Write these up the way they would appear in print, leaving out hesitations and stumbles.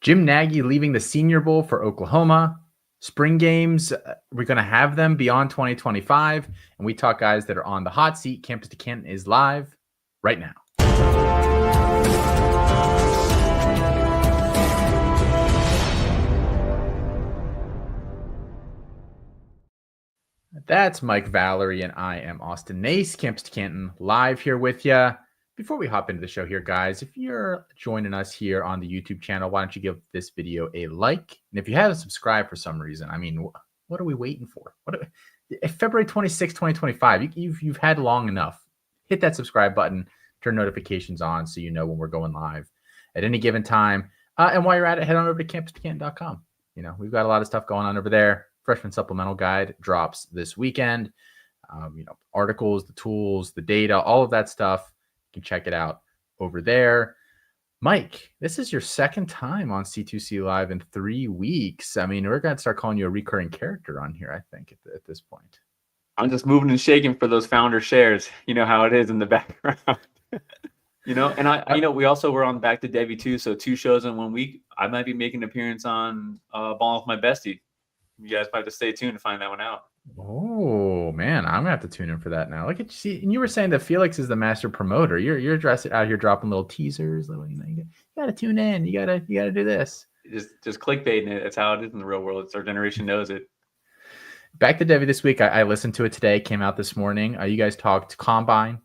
Jim Nagy leaving the Senior Bowl for Oklahoma. Spring games, we're going to have them beyond 2025. And we talk guys that are on the hot seat. Campus to Canton is live right now. That's Mike Vallerie, and I am Austin Nace, Campus to Canton, live here with you. Before we hop into the show here, guys, if you're joining us here on the YouTube channel, why don't you give this video a like? And if you haven't subscribed for some reason, I mean, what are we waiting for? February 26, 2025, you've had long enough. Hit that subscribe button, turn notifications on so you know when we're going live at any given time. And while you're at it, head on over to campus2canton.com. We've got a lot of stuff going on over there. Freshman Supplemental Guide drops this weekend. Articles, the tools, the data, all of that stuff. You can check it out over there. Mike, this is your second time on C2C Live in 3 weeks. I mean, we're going to start calling you a recurring character on here, I think, at this point. I'm just moving and shaking for those founder shares. You know how it is in the background. And we also were on Back to Debbie too. So 2 shows in 1 week. I might be making an appearance on Balling with My Bestie. You guys might have to stay tuned to find that one out. Oh man, I'm gonna have to tune in for that now. Look at you. See, and you were saying that Felix is the master promoter. You're dressed out here dropping little teasers. You gotta tune in. You gotta do this. Just clickbaiting it. That's how it is in the real world. It's our generation knows it. Back to Debbie this week. I listened to it today. Came out this morning. You guys talked combine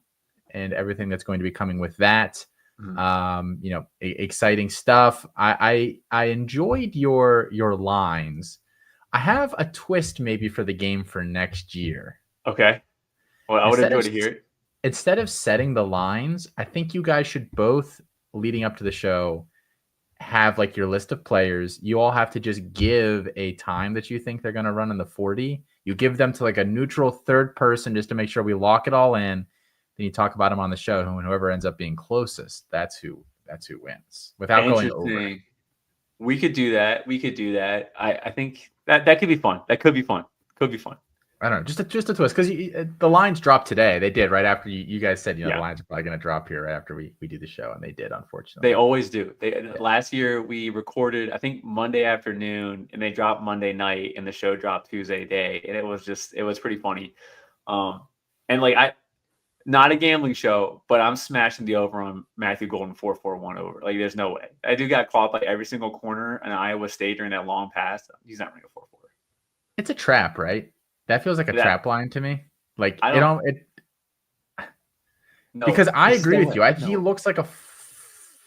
and everything that's going to be coming with that. Mm-hmm. Exciting stuff. I enjoyed your lines. I have a twist maybe for the game for next year. Okay. Well, I would enjoy to hear it. Instead of setting the lines, I think you guys should both, leading up to the show, have like your list of players. You all have to just give a time that you think they're going to run in the 40. You give them to like a neutral third person just to make sure we lock it all in. Then you talk about them on the show, and whoever ends up being closest, that's who wins without going over. We could do that. I think that could be fun. That could be fun. I don't know. Just a twist, because the lines dropped today. They did right after you guys said, the lines are probably going to drop here right after we do the show, and they did, unfortunately. They always do. Last year we recorded, I think, Monday afternoon, and they dropped Monday night, and the show dropped Tuesday day, and it was pretty funny. Not a gambling show, but I'm smashing the over on Matthew Golden 4.41 over. Like, there's no way. I do got caught by every single corner in Iowa State during that long pass. He's not running a 4.4. It's a trap, right? That feels like a trap line to me. Like, because I agree with you. He looks like a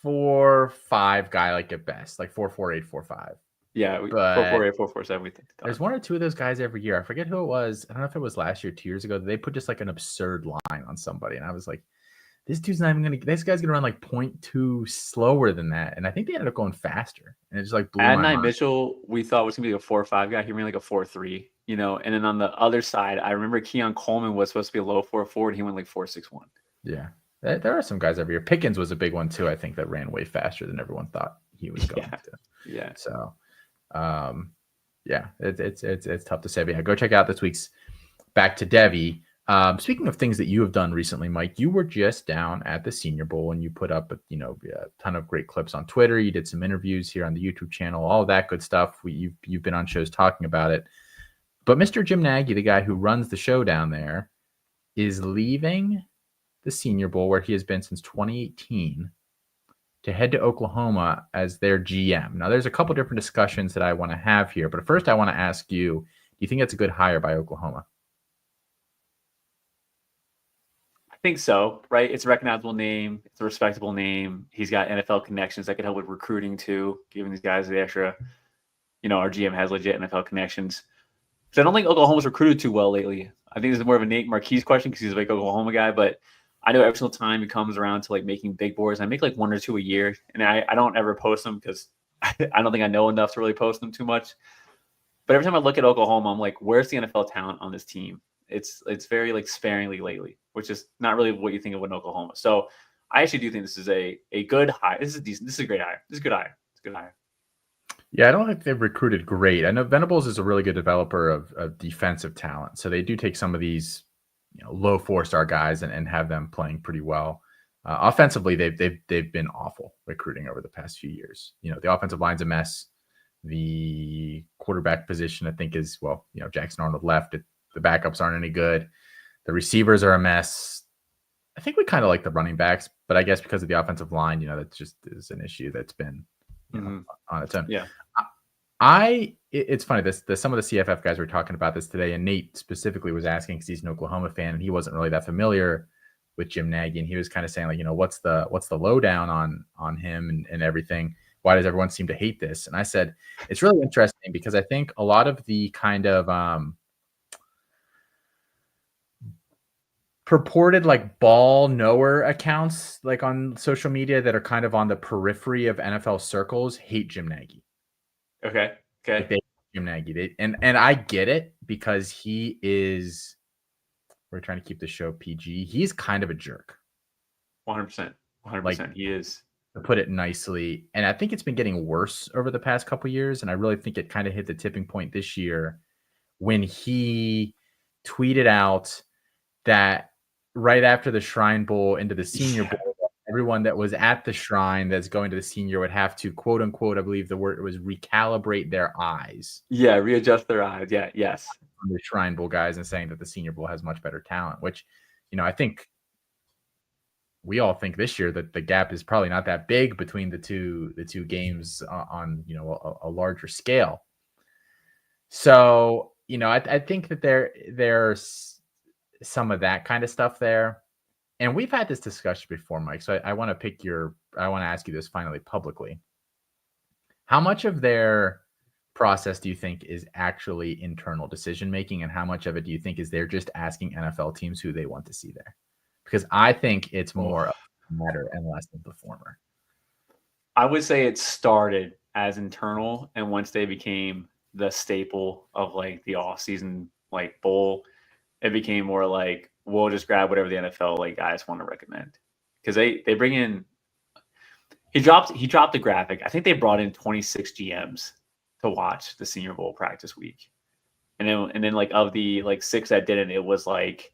4.5 guy, like at best, like 4.48, 4.5. Yeah, 4.48, 4.47. We think there's 1 or 2 of those guys every year. I forget who it was. I don't know if it was last year, 2 years ago. They put just like an absurd line on somebody, and I was like, this dude's not even gonna. This guy's gonna run like 0.2 slower than that, and I think they ended up going faster. And it just like blew my mind. Mitchell, we thought was gonna be a 4.5 guy. He ran like a 4.3. And then on the other side, I remember Keon Coleman was supposed to be a low 4.4, and he went like 4.61. Yeah, there are some guys every year. Pickens was a big one too. I think that ran way faster than everyone thought he was going to. Yeah. So. It's tough to say, but go check out this week's Back to Debbie. Speaking of things that you have done recently, Mike, you were just down at the Senior Bowl and you put up a ton of great clips on Twitter. You did some interviews here on the YouTube channel, all of that good stuff. You've been on shows talking about it. But Mr. Jim Nagy, the guy who runs the show down there, is leaving the Senior Bowl, where he has been since 2018, to head to Oklahoma as their GM. Now, there's a couple different discussions that I want to have here, but first I want to ask you, do you think that's a good hire by Oklahoma? I think so, right? It's a recognizable name. It's a respectable name. He's got NFL connections that could help with recruiting too, giving these guys the extra, our GM has legit NFL connections. So I don't think Oklahoma's recruited too well lately. I think this is more of a Nate Marquise question because he's a big Oklahoma guy, but I know every single time he comes around to like making big boards, I make like 1 or 2 a year, and I don't ever post them because I don't think I know enough to really post them too much. But every time I look at Oklahoma, I'm like, where's the NFL talent on this team? It's very like sparingly lately, which is not really what you think of in Oklahoma. So I actually do think this is a good hire. This is decent. This is a great hire. This is a good hire. It's a good hire. Yeah, I don't think they've recruited great. I know Venables is a really good developer of defensive talent. So they do take some of these low 4-star guys and have them playing pretty well. Offensively, they've been awful recruiting over the past few years. The offensive line's a mess. The quarterback position, I think, is Jackson Arnold left. The backups aren't any good. The receivers are a mess. I think we kind of like the running backs, but I guess because of the offensive line, that just is an issue that's been on its own. Yeah. It's funny, some of the CFF guys were talking about this today, and Nate specifically was asking because he's an Oklahoma fan and he wasn't really that familiar with Jim Nagy, and he was kind of saying, like, what's the lowdown on him and everything? Why does everyone seem to hate this? And I said, it's really interesting because I think a lot of the kind of purported like ball knower accounts like on social media that are kind of on the periphery of NFL circles hate Jim Nagy. Okay. Like they hate Jim Nagy. And I get it because he is. We're trying to keep the show PG. He's kind of a jerk. 100%. 100%. He is. To put it nicely. And I think it's been getting worse over the past couple of years. And I really think it kind of hit the tipping point this year when he tweeted out that right after the Shrine Bowl into the Senior Bowl, everyone that was at the Shrine that's going to the Senior would have to, quote unquote, I believe the word was recalibrate their eyes. Yeah, readjust their eyes. Yeah, yes. The Shrine Bowl guys and saying that the Senior Bowl has much better talent, which, I think we all think this year that the gap is probably not that big between the two games on a larger scale. So, I think that there's some of that kind of stuff there. And we've had this discussion before, Mike. So I want to ask you this finally publicly. How much of their process do you think is actually internal decision making, and how much of it do you think is they're just asking NFL teams who they want to see there? Because I think it's more of the matter and less of the former. I would say it started as internal, and once they became the staple of like the off-season like bowl, it became more like we'll just grab whatever the NFL like guys want to recommend, because they bring in. He dropped the graphic. I think they brought in 26 GMs to watch the Senior Bowl practice week, and then like of the like 6 that didn't, it was like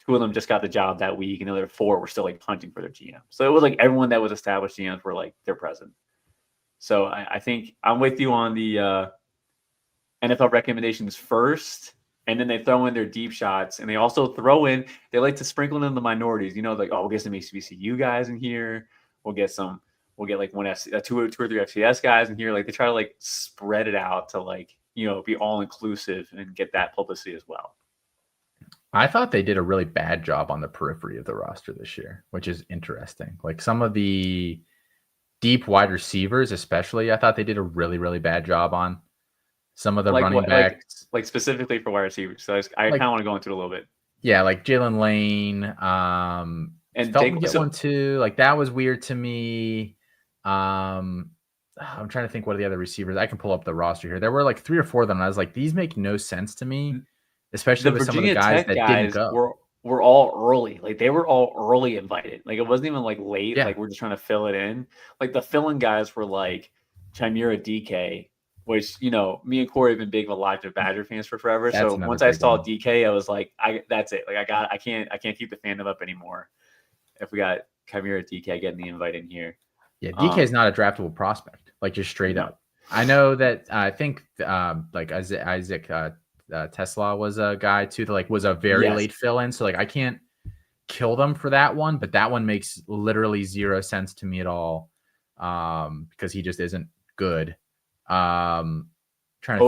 2 of them just got the job that week, and the other 4 were still like punting for their GM. So it was like everyone that was established GMs were like they're present. So I think I'm with you on the NFL recommendations first, and then they throw in their deep shots, and they also they like to sprinkle in the minorities. Like, oh, we'll get some HBCU guys in here. We'll get like two or three FCS guys in here. Like they try to like spread it out to like, be all inclusive and get that publicity as well. I thought they did a really bad job on the periphery of the roster this year, which is interesting. Like some of the deep wide receivers, especially, I thought they did a really, really bad job on. Some of the running backs. Like specifically for wide receivers. So I kind of want to go into it a little bit. Yeah, like Jalen Lane. And Felton get one too. Like that was weird to me. I'm trying to think what are the other receivers. I can pull up the roster here. There were like 3 or 4 of them. And I was like, these make no sense to me, especially with some of the guys that didn't go. Were all early. Like they were all early invited. Like it wasn't even like late. Yeah. Like we're just trying to fill it in. Like the fill-in guys were like Chimera DK, which me and Corey have been big Elijah Badger fans for forever. So once I saw DK, I was like, that's it. Like I can't keep the fandom up anymore if we got Chimera DK getting the invite in here. Yeah, DK is not a draftable prospect, like just straight up. I know that I think like Isaac Tesla was a guy too that like was a very late fill-in. So like I can't kill them for that one, but that one makes literally 0 sense to me at all because he just isn't good. Trying to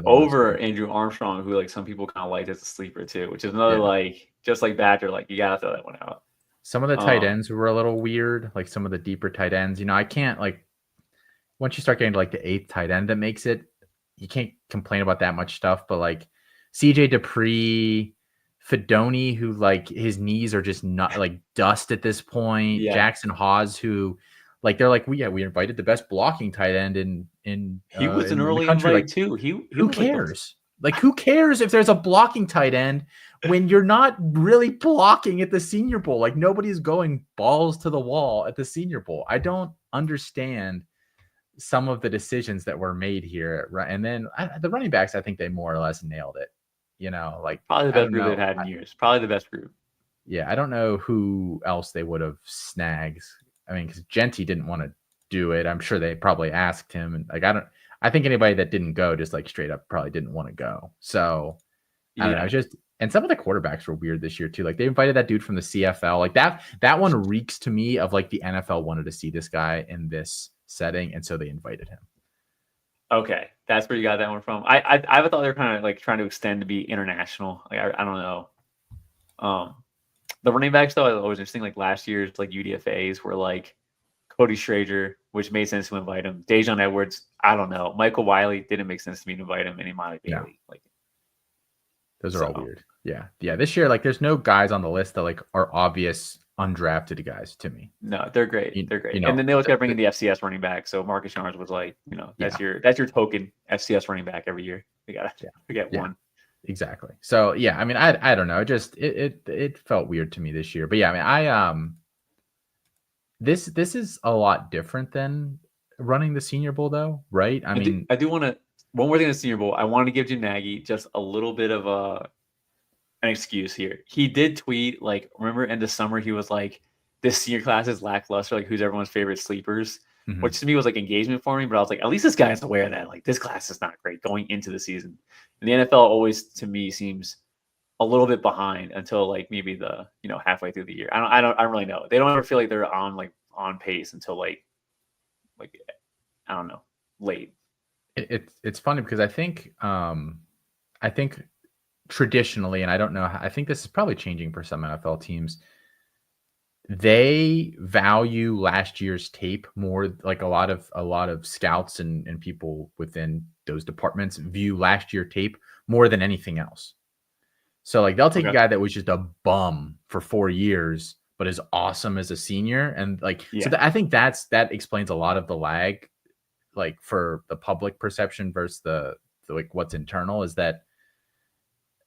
over Andrew Armstrong, who like some people kind of liked as a sleeper too, which is another like just like Badger, like you gotta throw that one out. Some of the tight ends were a little weird, like some of the deeper tight ends. I can't like once you start getting to like the 8th tight end that makes it, you can't complain about that much stuff. But like CJ Dupree, Fedoni, who like his knees are just not like dust at this point. Yeah. Jackson Hawes, who like they're like we invited the best blocking tight end in he was an early invite like, too. Who cares? Like who cares if there's a blocking tight end when you're not really blocking at the Senior Bowl? Like nobody's going balls to the wall at the Senior Bowl. I don't understand some of the decisions that were made here. And then the running backs, I think they more or less nailed it. Like probably the best group they've had in years. Probably the best group. Yeah, I don't know who else they would have snagged. I mean, because Genty didn't want to do it. I'm sure they probably asked him, and like I think anybody that didn't go just like straight up probably didn't want to go. So I don't know. It's just, and some of the quarterbacks were weird this year too. Like they invited that dude from the CFL. Like that one reeks to me of like the NFL wanted to see this guy in this setting, and so they invited him. Okay, that's where you got that one from. I thought they were kind of like trying to extend to be international. Like I don't know. The running backs though, it was interesting. Like last year's like UDFA's were like Cody Schrager, which made sense to invite him. Dejon Edwards, I don't know. Michael Wiley didn't make sense to me to invite him. And Imani Bailey, like those are all weird. Yeah. This year, like, there's no guys on the list that like are obvious undrafted guys to me. No, they're great. They're great. And then they always got to bring in the FCS running back. So Marcus Yarns was like, that's your token FCS running back every year. We gotta get one. Exactly. So yeah, I mean, I don't know. Just it felt weird to me this year. But yeah, I mean, this is a lot different than running the Senior Bowl, though, right? I do want to. One more thing in the Senior Bowl, I want to give Jim Nagy just a little bit of an excuse here. He did tweet, like, remember in the summer, he was like, this senior class is lackluster, like, who's everyone's favorite sleepers, which to me was like engagement for me. But I was like, at least this guy is aware that, like, this class is not great going into the season. And the NFL always, to me, seems a little bit behind until like maybe the halfway through the year. I don't really know. They don't ever feel like they're on pace until like I don't know, late. It's funny because I think traditionally, and I don't know, I think this is probably changing for some NFL teams. They value last year's tape more. Like a lot of scouts and people within those departments view last year tape more than anything else. So like they'll take a guy that was just a bum for 4 years, but is awesome as a senior, and like so I think that explains a lot of the lag, like for the public perception versus the like what's internal, is that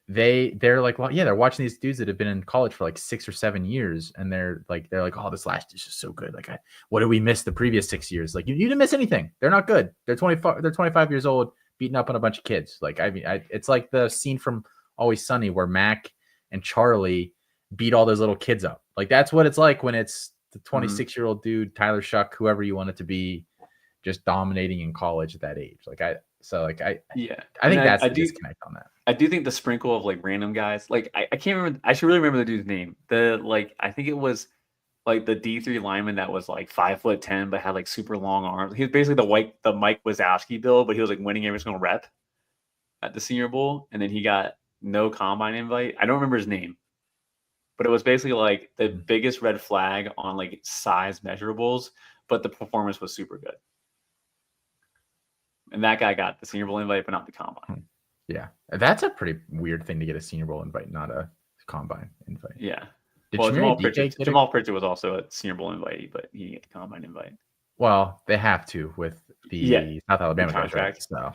they're like, well, yeah, they're watching these dudes that have been in college for like 6 or 7 years, and they're like, oh, this last is just so good. Like, what did we miss the previous 6 years? Like, you didn't miss anything. They're not good. They're 25 years old, beating up on a bunch of kids. Like, I mean, it's like the scene from Always Sunny where Mac and Charlie beat all those little kids up. Like, that's what it's like when it's the 26-year-old dude, Tyler Shuck, whoever you want it to be, just dominating in college at that age. Like, I think that's the disconnect on that. I do think the sprinkle of like random guys, like I can't remember. I should really remember the dude's name. I think it was like the D3 lineman that was like 5'10" but had like super long arms. He was basically the Mike Wazowski build, but he was like winning every single rep at the Senior Bowl, and then he got no combine invite. I don't remember his name, but it was basically like the biggest red flag on like size measurables, but the performance was super good. And that guy got the Senior Bowl invite, but not the combine. Yeah, that's a pretty weird thing to get a Senior Bowl invite, not a combine invite. Yeah. Jamal Pritchett was also a Senior Bowl invite, but he didn't get the combine invite. Well, they have to with the South Alabama contract. So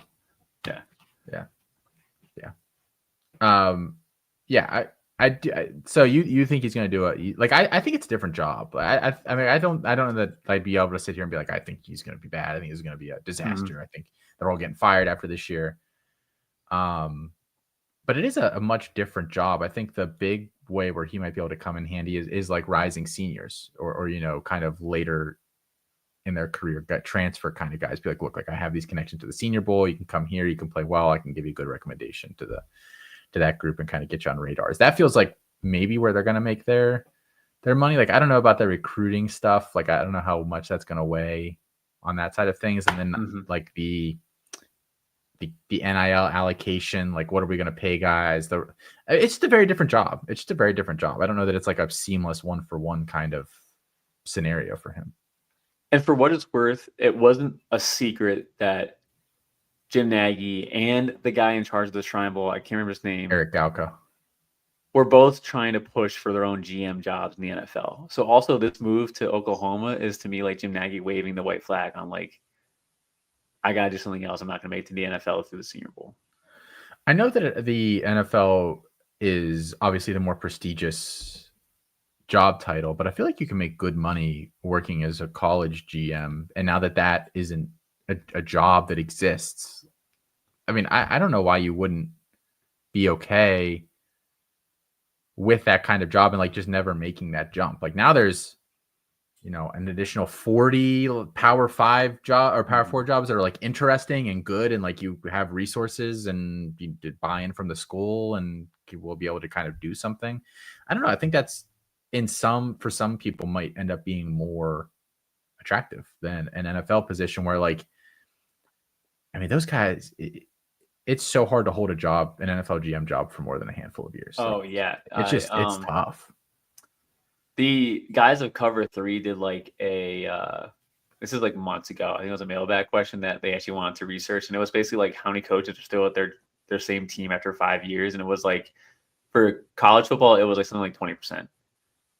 so you think he's going to do it? Like I think it's a different job. I mean I don't know that I'd be able to sit here and be like, I think he's going to be bad. I think he's going to be a disaster. I think they're all getting fired after this year. But it is a much different job. I think the big way where he might be able to come in handy is like rising seniors or kind of later in their career, transfer kind of guys. Be like, look, like I have these connections to the Senior Bowl. You can come here. You can play well. I can give you a good recommendation to that group and kind of get you on radars. That feels like maybe where they're going to make their money. Like, I don't know about the recruiting stuff. Like, I don't know how much that's going to weigh on that side of things. And then like the NIL allocation, like what are we going to pay guys? It's just a very different job. I don't know that it's like a seamless 1-for-1 kind of scenario for him. And for what it's worth, it wasn't a secret that Jim Nagy and the guy in charge of the Shrine Bowl, I can't remember his name, Eric Galko, were both trying to push for their own GM jobs in the NFL. So also this move to Oklahoma is to me like Jim Nagy waving the white flag on like, I got to do something else. I'm not going to make it to the NFL through the Senior Bowl. I know that the NFL is obviously the more prestigious job title, but I feel like you can make good money working as a college GM. And now that isn't a job that exists, I mean, I don't know why you wouldn't be okay with that kind of job and like just never making that jump. Like now there's, an additional 40 Power 5 job or Power 4 jobs that are like interesting and good, and like you have resources and you did buy-in from the school and you will be able to kind of do something. I don't know. I think that's for some people might end up being more attractive than an NFL position where like, I mean, those guys, it's so hard to hold an NFL GM job for more than a handful of years. Oh yeah. It's tough. The guys of Cover 3 did like this is like months ago. I think it was a mailbag question that they actually wanted to research. And it was basically like how many coaches are still at their same team after 5 years. And it was like for college football, it was like something like 20%.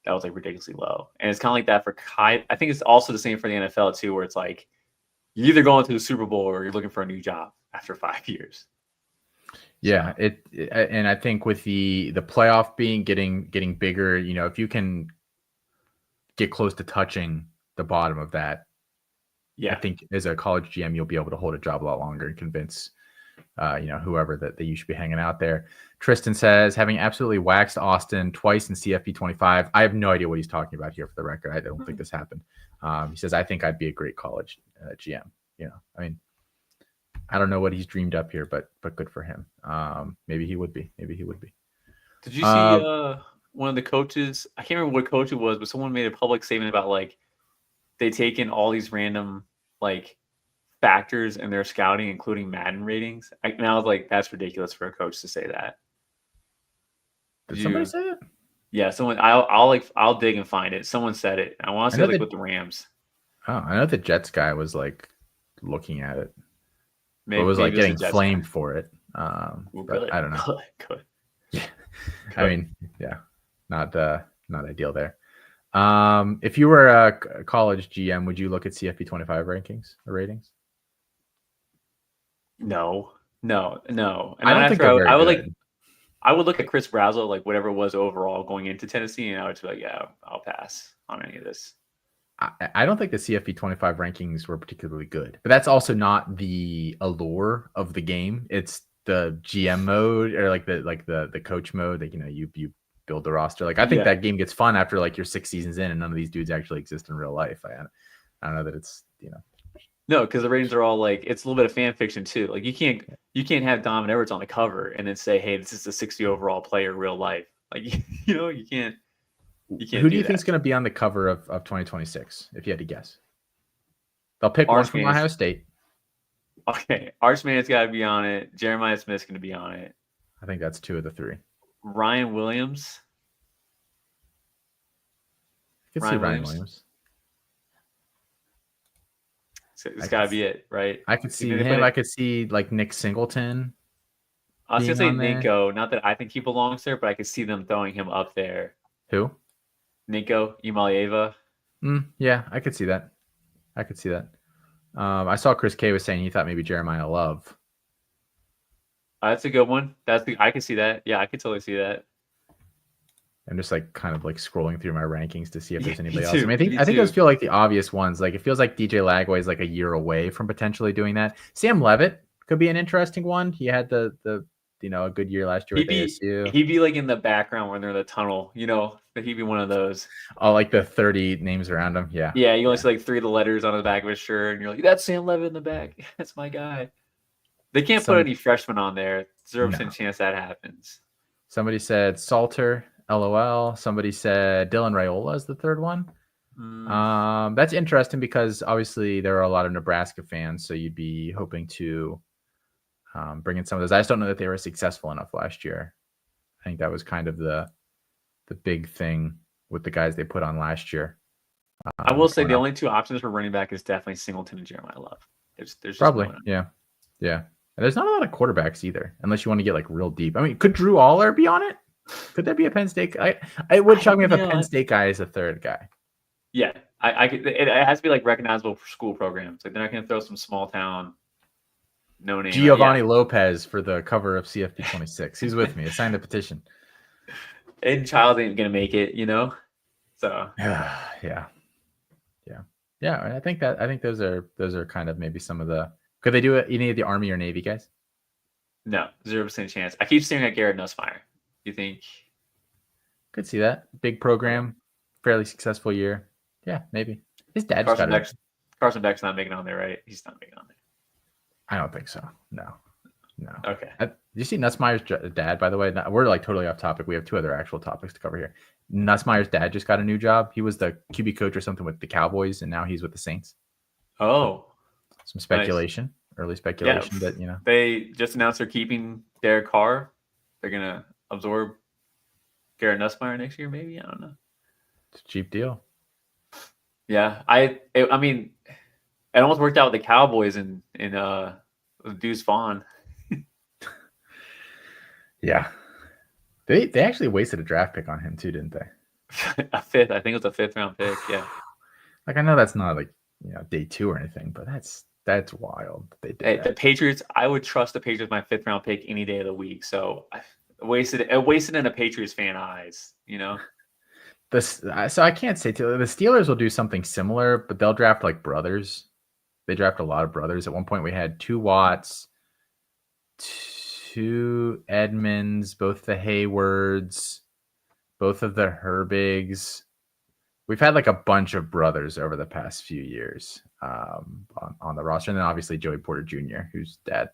That was like ridiculously low. And it's kind of like that for I think it's also the same for the NFL too, where it's like you're either going to the Super Bowl or you're looking for a new job after 5 years. Yeah, and I think with the playoff getting bigger, if you can get close to touching the bottom of that, I think as a college GM, you'll be able to hold a job a lot longer and convince, whoever that you should be hanging out there. Tristan says, having absolutely waxed Austin twice in CFP 25. I have no idea what he's talking about here for the record. I don't think this happened. He says, I think I'd be a great college GM. I mean, I don't know what he's dreamed up here, but good for him. Maybe he would be. Did you see one of the coaches? I can't remember what coach it was, but someone made a public statement about like they take in all these random like factors in their scouting, including Madden ratings. And I was like, that's ridiculous for a coach to say that. Did somebody say it? Yeah, someone. I'll dig and find it. Someone said it. I want to say like with the Rams. Oh, I know the Jets guy was like looking at it. Maybe it was like getting flamed guy for it. But I don't know. Good. Yeah. I mean, yeah, not ideal there. If you were a college GM, would you look at CFP 25 rankings or ratings? No. And I don't think they're very good. I would look at Chris Brazel, like whatever it was overall going into Tennessee, and I would be like, yeah, I'll pass on any of this. I don't think the CFP 25 rankings were particularly good, but that's also not the allure of the game. It's the GM mode or like the coach mode that, you build the roster. Like, I think that game gets fun after like you're 6 seasons in and none of these dudes actually exist in real life. I don't know that it's, No, because the ratings are all like, it's a little bit of fan fiction too. Like you can't have Domin Edwards on the cover and then say, hey, this is a 60 overall player in real life. Like, you can't. Who do you think is going to be on the cover of 2026, if you had to guess? They'll pick one from Ohio State. Okay, Arch Mann's got to be on it. Jeremiah Smith's going to be on it. I think that's 2 of the 3. Ryan Williams. I can see Ryan Williams. So it's got to be it, right? I could see him. I could see like Nick Singleton. I was going to say Nico. Not that I think he belongs there, but I could see them throwing him up there. Who? Nico Imalieva. Yeah, I could see that. I saw Chris K was saying he thought maybe Jeremiah Love. That's a good one. I can see that. Yeah, I could totally see that. I'm just like kind of like scrolling through my rankings to see if there's anybody else. Too, I mean, I think those feel like the obvious ones. Like it feels like DJ Lagway is like a year away from potentially doing that. Sam Levitt could be an interesting one. He had the a good year last year with ASU. He'd be like in the background when they're in the tunnel, but he'd be one of those. Oh, like the 30 names around him. Yeah. Yeah, you only see like 3 of the letters on the back of his shirt, and you're like, that's Sam Levitt in the back. That's my guy. They can't put any freshmen on there. 0% chance that happens. Somebody said Salter, LOL. Somebody said Dylan Raiola is the 3rd one. That's interesting because obviously there are a lot of Nebraska fans, so you'd be hoping to bring in some of those. I just don't know that they were successful enough last year. I think that was kind of the big thing with the guys they put on last year. I will say the only 2 options for running back is definitely Singleton and Jeremiah Love. There's probably yeah. And there's not a lot of quarterbacks either, unless you want to get like real deep. I mean, could Drew Aller be on it? Could there be a Penn State guy? It would shock me if a Penn State guy is a 3rd guy. Yeah, I could. It has to be like recognizable for school programs. Like they're not going to throw some small town, no name. Giovanni Lopez for the cover of CFP 26. He's with me. I signed a petition. Aiden Child ain't going to make it, So yeah. I think those are kind of maybe some of the. Could they do it? Any of the Army or Navy guys? No, 0% chance. I keep staring at Garrett Nussmeier. You think? Could see that. Big program, fairly successful year. Yeah, maybe. His dad just got it. Carson Beck's not making on there, right? He's not making on there. I don't think so. No. Okay. Did you see Nussmeier's dad, by the way? We're like totally off topic. We have 2 other actual topics to cover here. Nussmeier's dad just got a new job. He was the QB coach or something with the Cowboys, and now he's with the Saints. Oh. Some speculation, early speculation that, you know. They just announced they're keeping Derek Carr. They're going to absorb Garrett Nussmeier next year, maybe? I don't know. It's a cheap deal. Yeah. I mean, it almost worked out with the Cowboys in Deuce Vaughn. Yeah. They actually wasted a draft pick on him too, didn't they? A fifth. I think it was a 5th-round pick. Yeah. Like, I know that's not like, you know, day 2 or anything, but that's wild. They did that. The Patriots, I would trust the Patriots with my 5th-round pick any day of the week. So I wasted in a Patriots fan eyes, you know? So I can't say too. The Steelers will do something similar, but they'll draft like brothers. They draft a lot of brothers. At one point, we had 2 Watts, 2 Edmonds, both the Haywards, both of the Herbigs. We've had like a bunch of brothers over the past few years on the roster. And then obviously Joey Porter Jr., whose dad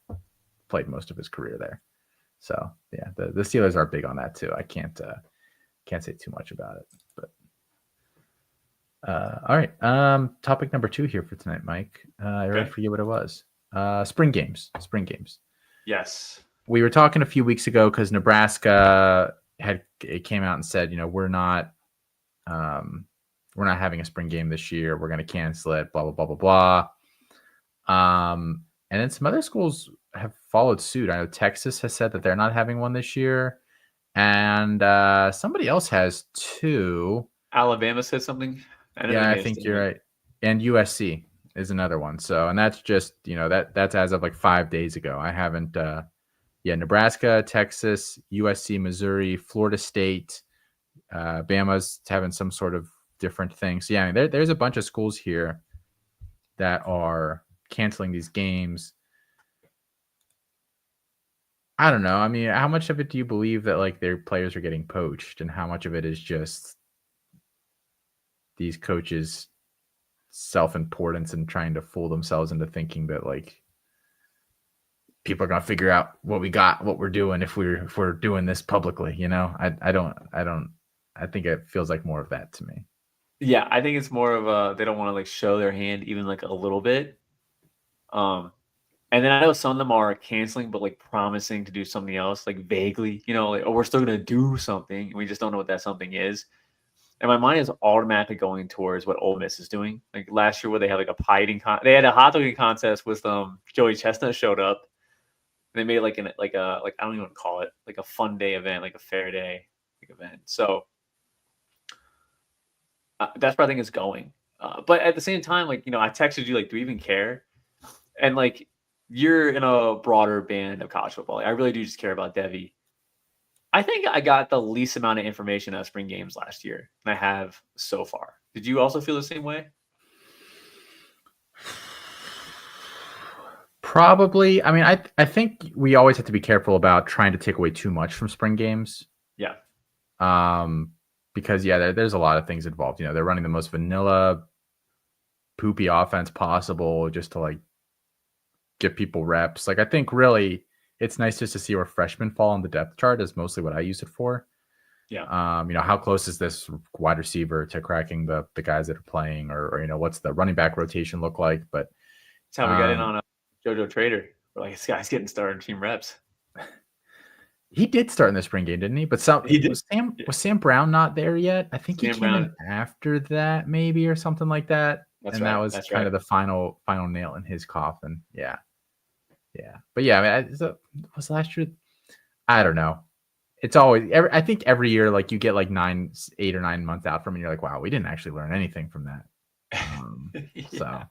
played most of his career there. So yeah, the Steelers are big on that too. I can't say too much about it. But all right. Topic number 2 here for tonight, Mike. I already forget what it was. Spring games. Yes. We were talking a few weeks ago because Nebraska came out and said, you know, we're not having a spring game this year. We're going to cancel it, blah, blah, blah, blah, blah. And then some other schools have followed suit. I know Texas has said that they're not having one this year. And somebody else has too. Alabama said something. I think you're right. And USC is another one. So, and that's just, you know, that's as of like 5 days ago. I haven't, Nebraska, Texas, USC, Missouri, Florida State, Bama's having some sort of different thing. So yeah, I mean, there's a bunch of schools here that are canceling these games. I don't know. I mean, how much of it do you believe that like their players are getting poached, and how much of it is just these coaches' self-importance and trying to fool themselves into thinking that like people are gonna figure out what we're doing if we're doing this publicly, you know? I think it feels like more of that to me. Yeah, I think it's more of they don't want to like show their hand even like a little bit. And then I know some of them are canceling, but like promising to do something else, like vaguely, you know, like, oh, we're still gonna do something, and we just don't know what that something is. And my mind is automatically going towards what Ole Miss is doing. Like last year, where they had like a pie eating they had a hot dog eating contest with Joey Chestnut showed up. And they made like I don't even call it like a fun day event, like a fair day event. So that's where I think it's going. But at the same time, like, you know, I texted you like, do we even care? And like, you're in a broader band of college football. Like, I really do just care about Devi. I think I got the least amount of information out of spring games last year than I have so far. Did you also feel the same way? Probably. I mean, I think we always have to be careful about trying to take away too much from spring games. Yeah. Because there's a lot of things involved. You know, they're running the most vanilla, poopy offense possible just to like get people reps. Like, I think really it's nice just to see where freshmen fall on the depth chart is mostly what I use it for. Yeah. You know, how close is this wide receiver to cracking the guys that are playing, or you know, what's the running back rotation look like? But that's how we got in on JoJo Trader. We're like, this guy's getting started team reps. He did start in the spring game, didn't he? But was Sam Brown not there yet? I think Sam he came in after that, maybe, or something like that. That was kind of the final nail in his coffin. Yeah. But yeah, I mean, was last year? I don't know. It's always I think every year, like you get like 8 or 9 months out from it, and you're like, wow, we didn't actually learn anything from that. Yeah.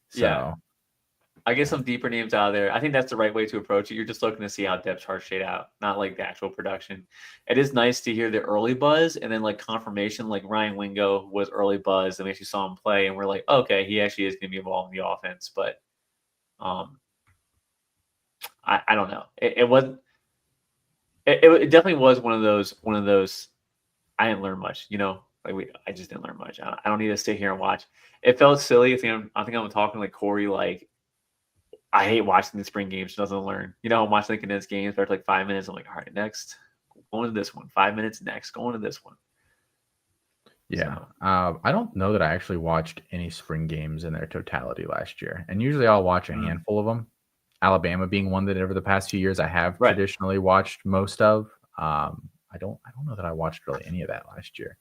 So. I get some deeper names out of there. I think that's the right way to approach it. You're just looking to see how depth charts shade out, not like the actual production. It is nice to hear the early buzz and then like confirmation, like Ryan Wingo was early buzz and we actually saw him play and we're like, okay, he actually is going to be involved in the offense. But I don't know. It definitely was one of those I didn't learn much. I just didn't learn much. I don't need to sit here and watch. It felt silly. I think I'm talking like Corey. Like I hate watching the spring games. Doesn't learn. I'm watching the condensed games after like 5 minutes. I'm like, all right, next, going to this one. 5 minutes next, going to this one. Yeah. So. I don't know that I actually watched any spring games in their totality last year. And usually I'll watch a handful of them. Alabama being one that over the past few years I have traditionally watched most of. I don't know that I watched really any of that last year.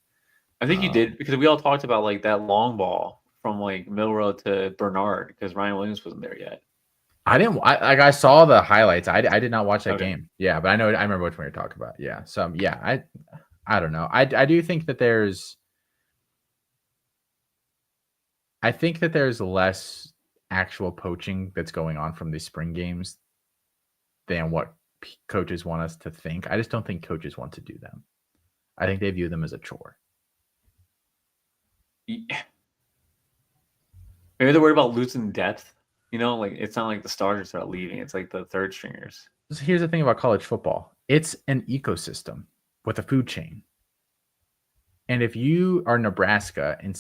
I think you did, because we all talked about like that long ball from like Milrow to Bernard, because Ryan Williams wasn't there yet. I saw the highlights. I did not watch that game. Yeah, but I remember which one you're talking about. Yeah. So yeah, I don't know. I do think that there's less actual poaching that's going on from these spring games than what coaches want us to think. I just don't think coaches want to do them. I think they view them as a chore. Yeah. Maybe they're worried about losing depth. Like it's not like the starters are leaving. It's like the third stringers. So here's the thing about college football. It's an ecosystem with a food chain. And if you are Nebraska and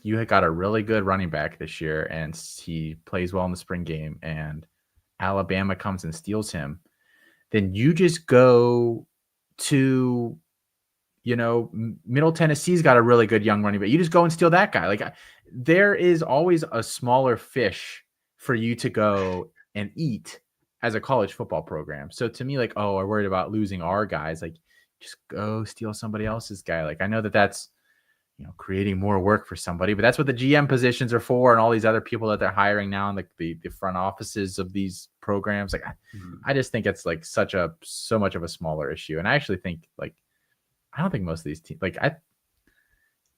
you had got a really good running back this year and he plays well in the spring game and Alabama comes and steals him, then you just go to, Middle Tennessee's got a really good young running back. You just go and steal that guy. Like there is always a smaller fish for you to go and eat as a college football program. So to me, like, oh, we're worried about losing our guys. Like, just go steal somebody else's guy. Like, I know that-that's, creating more work for somebody, but that's what the GM positions are for, and all these other people that they're hiring now in the front offices of these programs. Like, I just think it's like so much of a smaller issue. And I actually think I don't think most of these teams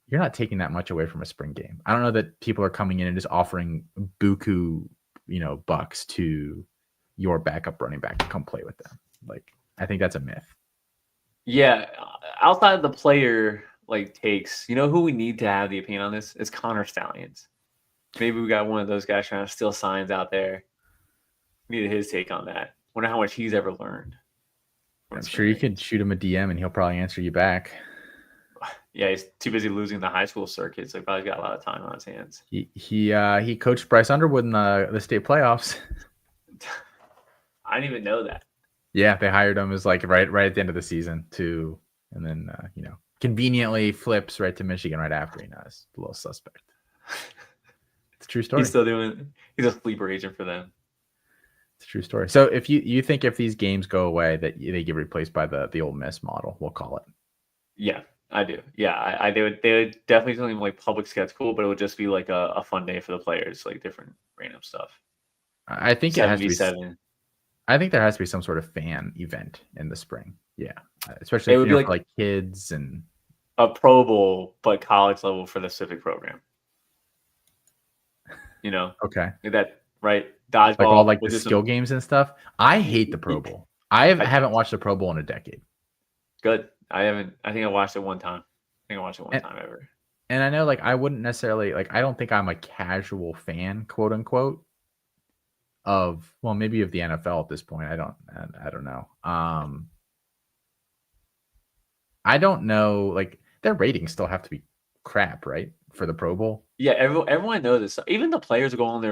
you're not taking that much away from a spring game. I don't know that people are coming in and just offering buku, bucks to your backup running back to come play with them. Like, I think that's a myth. Yeah, outside of the player takes, who we need to have the opinion on this is Connor Stallions. Maybe we got one of those guys trying to steal signs out there. Needed his take on that. Wonder how much he's ever learned. I'm sure you could shoot him a DM and he'll probably answer you back. Yeah, he's too busy losing the high school circuit, so he probably got a lot of time on his hands. He coached Bryce Underwood in the state playoffs. I didn't even know that. Yeah, they hired him as right at the end of the season too, and then conveniently flips right to Michigan right after. It's a little suspect. It's a true story. He's a sleeper agent for them. It's a true story. So if you think if these games go away that they get replaced by the Ole Miss model, we'll call it. Yeah, I do. Yeah, they would definitely do something like public schedule, but it would just be like a fun day for the players, like different random stuff. I think it has to be. I think there has to be some sort of fan event in the spring. Yeah, especially if you like kids and a Pro Bowl, but college level for the civic program. Okay. That right. Dodgeball, like all the skill games and stuff. I hate the Pro Bowl. I haven't watched the Pro Bowl in a decade. Good. I haven't. I think I watched it one time. Time ever. And I know, I wouldn't necessarily I don't think I'm a casual fan, quote unquote, of maybe of the NFL at this point. I don't know. I don't know. Their ratings still have to be crap, right, for the Pro Bowl? Yeah, everyone knows this. Even the players go on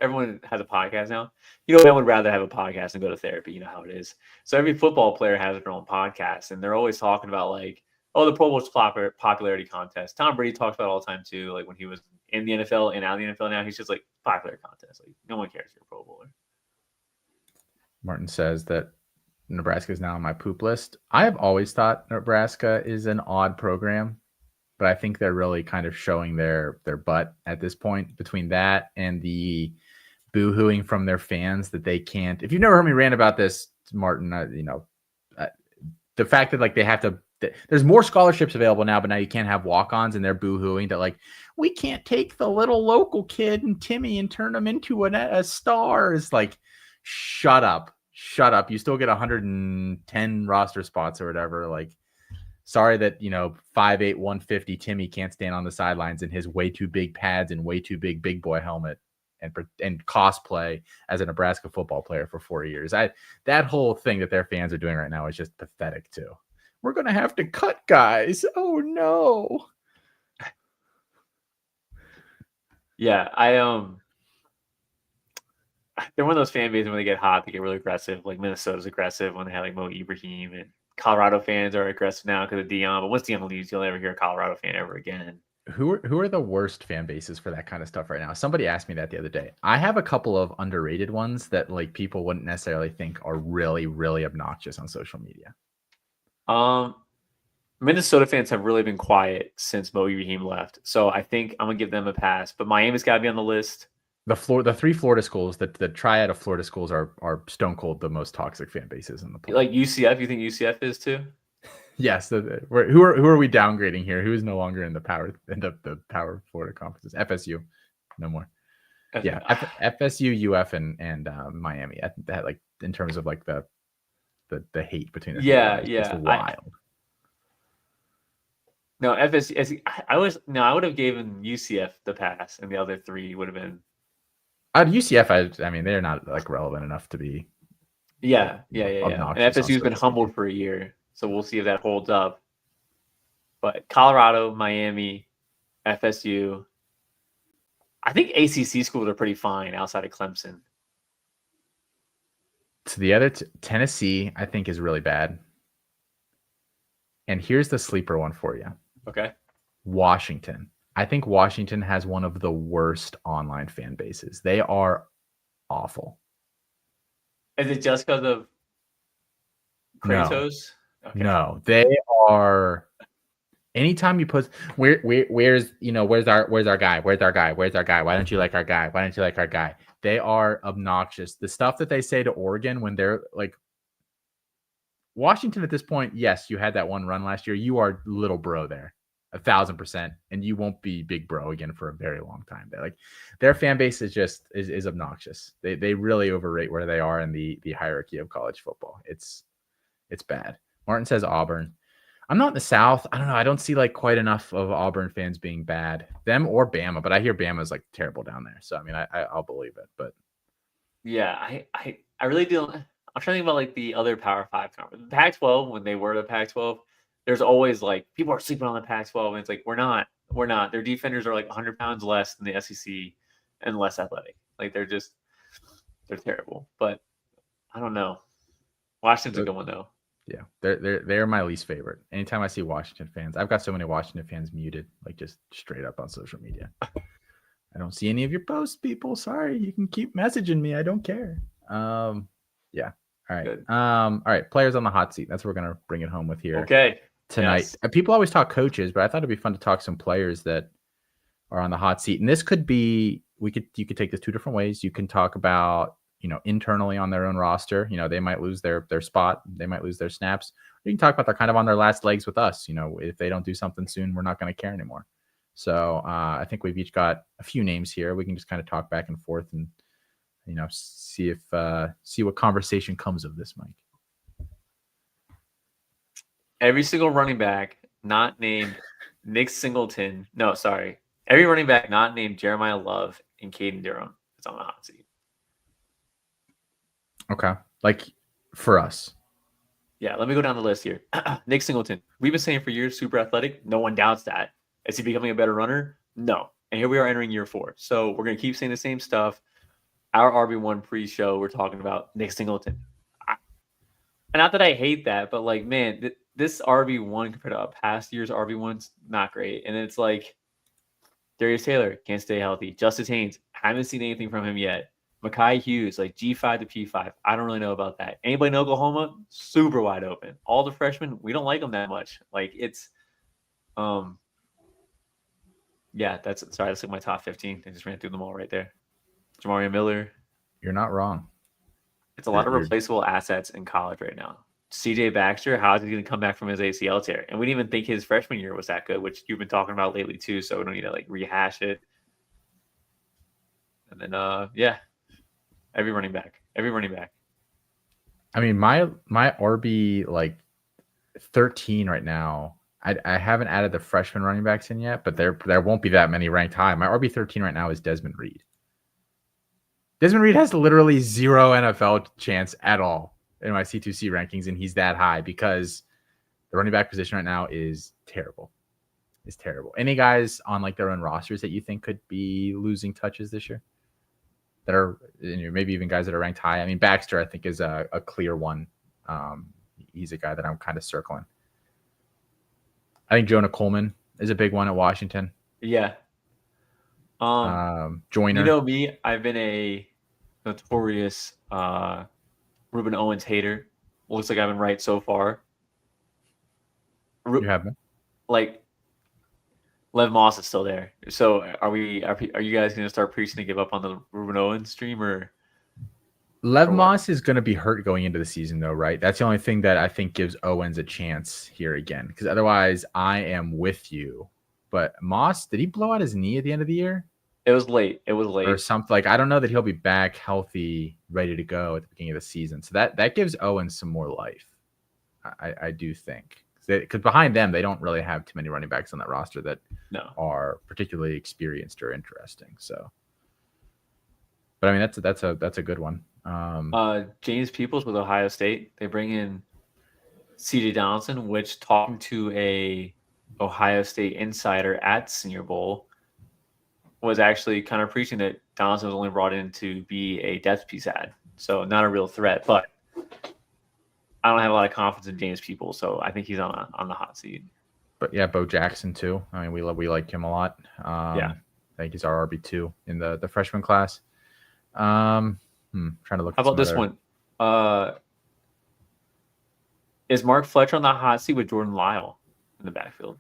everyone has a podcast now. They would rather have a podcast than go to therapy. You know how it is. So every football player has their own podcast, and they're always talking about the Pro Bowl's popularity contest. Tom Brady talks about it all the time too. When he was in the NFL and out of the NFL now, he's just popular contest. No one cares if you're a Pro Bowler. Martin says that Nebraska is now on my poop list. I have always thought Nebraska is an odd program, but I think they're really kind of showing their butt at this point between that and the boo-hooing from their fans that they can't. If you've never heard me rant about this, Martin, the fact that they have to. There's more scholarships available now, but now you can't have walk-ons, and they're boo-hooing that we can't take the little local kid and Timmy and turn him into a star. It's shut up. You still get 110 roster spots or whatever. Sorry that 5'8", 150 Timmy can't stand on the sidelines in his way too big pads and way too big boy helmet and cosplay as a Nebraska football player for 4 years. That whole thing that their fans are doing right now is just pathetic too. We're gonna have to cut guys. Oh no. Yeah, they're one of those fan bases when they get hot, they get really aggressive. Like Minnesota's aggressive when they have like Mo Ibrahim, and Colorado fans are aggressive now because of Dion. But once Dion leaves, you'll never hear a Colorado fan ever again. Who are the worst fan bases for that kind of stuff right now? Somebody asked me that the other day. I have a couple of underrated ones that like people wouldn't necessarily think are really, really obnoxious on social media. Minnesota fans have really been quiet since Mo Ibrahim left, so I think I'm gonna give them a pass. But Miami's got to be on the list. The three Florida schools, the triad of Florida schools are stone cold the most toxic fan bases in the planet. Like UCF, you think UCF is too? Yes. Who are we downgrading here? Who is no longer in the power Florida conferences? FSU, no more. Yeah, FSU, UF, and Miami. That like in terms of like the hate between the it's wild. No, FSU. I would have given UCF the pass, and the other three would have been. UCF, I mean, they're not like relevant enough to be. Yeah. And FSU's been humbled for a year, so we'll see if that holds up. But Colorado, Miami, FSU. I think ACC schools are pretty fine outside of Clemson. So the other Tennessee, I think, is really bad. And here's the sleeper one for you. Okay. Washington. I think Washington has one of the worst online fan bases. They are awful. Is it just because of Kratos? No. Okay. No, they are. Anytime you put where's our guy? Where's our guy? Where's our guy? Why don't you like our guy? Why don't you like our guy? They are obnoxious. The stuff that they say to Oregon when they're like Washington at this point, yes, you had that one run last year. You are little bro there, 1,000%, and you won't be big bro again for a very long time. They're like their fan base is obnoxious. They really overrate where they are in the hierarchy of college football. It's bad. Martin says Auburn. I'm not in the South. I don't know. I don't see like quite enough of Auburn fans being bad, them or Bama. But I hear Bama's like terrible down there. So I mean, I'll believe it. But yeah, I really don't. I'm trying to think about like the other Power 5 conference. The Pac-12, when they were the Pac-12, there's always like people are sleeping on the Pac-12, and it's like we're not. Their defenders are like 100 pounds less than the SEC and less athletic. Like they're terrible. But I don't know. Washington's a good one though. Yeah, they're my least favorite. Anytime I see Washington fans, I've got so many Washington fans muted, like just straight up on social media. I don't see any of your posts, people. Sorry, you can keep messaging me. I don't care. Yeah. All right. Good. All right. Players on the hot seat. That's what we're gonna bring it home with here. Okay. Tonight. Yes. People always talk coaches, but I thought it'd be fun to talk some players that are on the hot seat. And this could be you could take this two different ways. You can talk about internally on their own roster, they might lose their spot. They might lose their snaps. You can talk about they're kind of on their last legs with us. If they don't do something soon, we're not going to care anymore. So I think we've each got a few names here. We can just kind of talk back and forth and, see what conversation comes of this, Mike. Every single running back not named Nick Singleton. No, sorry. Every running back not named Jeremiah Love and Caden Durham is on the hot seat. Okay. Like for us. Yeah, let me go down the list here. Nick Singleton. We've been saying for years, super athletic. No one doubts that. Is he becoming a better runner? No. And here we are entering year 4. So we're going to keep saying the same stuff. Our RB1 pre-show, we're talking about Nick Singleton. Not that I hate that, but like, man, this RB1 compared to past year's RB1's not great. And it's like, Darius Taylor can't stay healthy. Justice Haynes, haven't seen anything from him yet. Mekhi Hughes, like G5 to P5. I don't really know about that. Anybody in Oklahoma? Super wide open. All the freshmen, we don't like them that much. Like it's, yeah, that's like my top 15. I just ran through them all right there. Jamaria Miller. You're not wrong. It's a lot of replaceable assets in college right now. CJ Baxter, how is he going to come back from his ACL tear? And we didn't even think his freshman year was that good, which you've been talking about lately too. So we don't need to like rehash it. And then, yeah. Every running back. I mean, my RB like 13 right now. I haven't added the freshman running backs in yet, but there won't be that many ranked high. My RB 13 right now is Desmond Reed. Desmond Reed has literally 0 NFL chance at all in my C2C rankings, and he's that high because The running back position right now is terrible. It's terrible. Any guys on like their own rosters that you think could be losing touches this year? That are maybe even guys that are ranked high. I mean, Baxter, I think, is a clear one. He's a guy that I'm kind of circling. I think Jonah Coleman is a big one at Washington. Yeah. Joyner. You know me, I've been a notorious Ruben Owens hater. Looks like I've been right so far. You have been. Like, Lev Moss is still there. So are you guys going to start preaching to give up on the Ruben Owens stream, or? Lev Moss is going to be hurt going into the season, though, right? That's the only thing that I think gives Owens a chance here again. Because otherwise, I am with you. But Moss, did he blow out his knee at the end of the year? It was late. Or something. Like, I don't know that he'll be back healthy, ready to go at the beginning of the season. So that gives Owens some more life. I do think. Because behind them, they don't really have too many running backs on that roster that are particularly experienced or interesting. So, but I mean, that's a good one. James Peoples with Ohio State. They bring in CJ Donaldson, which, talking to a Ohio State insider at Senior Bowl, was actually kind of preaching that Donaldson was only brought in to be a depth piece ad, so not a real threat. But I don't have a lot of confidence in James Peoples, so I think he's on the hot seat. But yeah, Bo Jackson too. I mean, we like him a lot. I think he's our RB2 in the freshman class. Trying to look. How about this one? Is Mark Fletcher on the hot seat with Jordan Lyle in the backfield?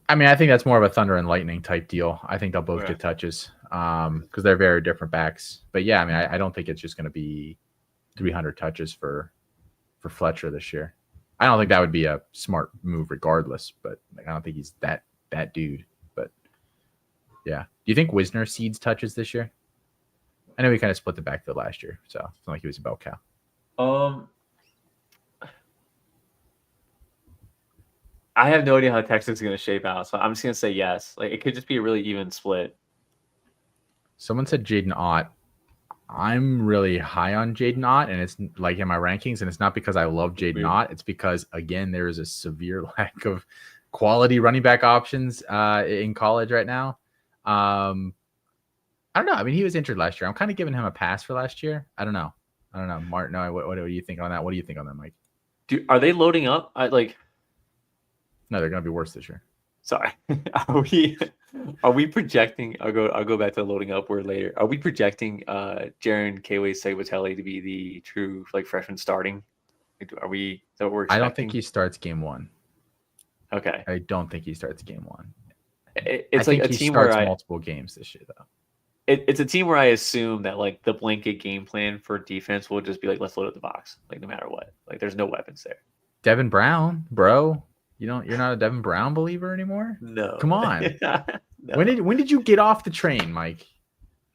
I mean, I think that's more of a thunder and lightning type deal. I think they'll both get touches because they're very different backs. But yeah, I mean, I don't think it's just going to be 300 touches for Fletcher this year. I don't think that would be a smart move regardless, but I don't think he's that dude. But yeah. Do you think Wisner seeds touches this year? I know we kind of split the backfield last year, so it's not like he was a bell cow. I have no idea how Texas is going to shape out, so I'm just going to say yes. Like, it could just be a really even split. Someone said Jaden Ott. I'm really high on Jaden Ott, and it's like in my rankings, and it's not because I love Jaden Ott. It's because, again, there is a severe lack of quality running back options in college right now. I don't know. I mean, he was injured last year. I'm kind of giving him a pass for last year. I don't know. Martin, what do you think on that? What do you think on that, Mike? Are they loading up? No, they're going to be worse this year. Sorry. Are we projecting? I'll go back to loading up word later. Are we projecting Jaron Seguatelli to be the true freshman starting? Are we? Is that what we're expecting? I don't think he starts game one. Okay. I don't think he starts game one. It's like a team where multiple games this year though. It's a team where I assume that the blanket game plan for defense will just be let's load up the box, no matter what. There's no weapons there. Devin Brown, bro. You're not a Devin Brown believer anymore? No. Come on. No. When did you get off the train, Mike?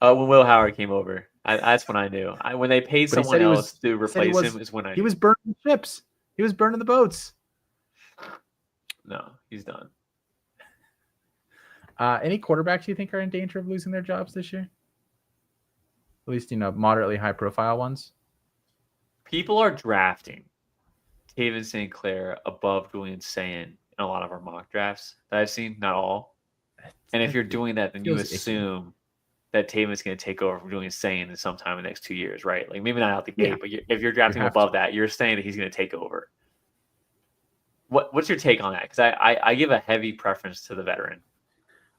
When Will Howard came over. That's when I knew. When they paid someone else to replace him is when I knew. He was burning ships. He was burning the boats. No, he's done. Any quarterbacks you think are in danger of losing their jobs this year? At least, moderately high-profile ones? People are drafting Taven St. Clair above Julian Sayin in a lot of our mock drafts that I've seen, not all. And if you're doing that, then you assume that Taven's going to take over from Julian Sayin in sometime in the next 2 years, right? Maybe not out the gate, but if you're drafting above that, you're saying that he's going to take over. What's your take on that? Because I give a heavy preference to the veteran.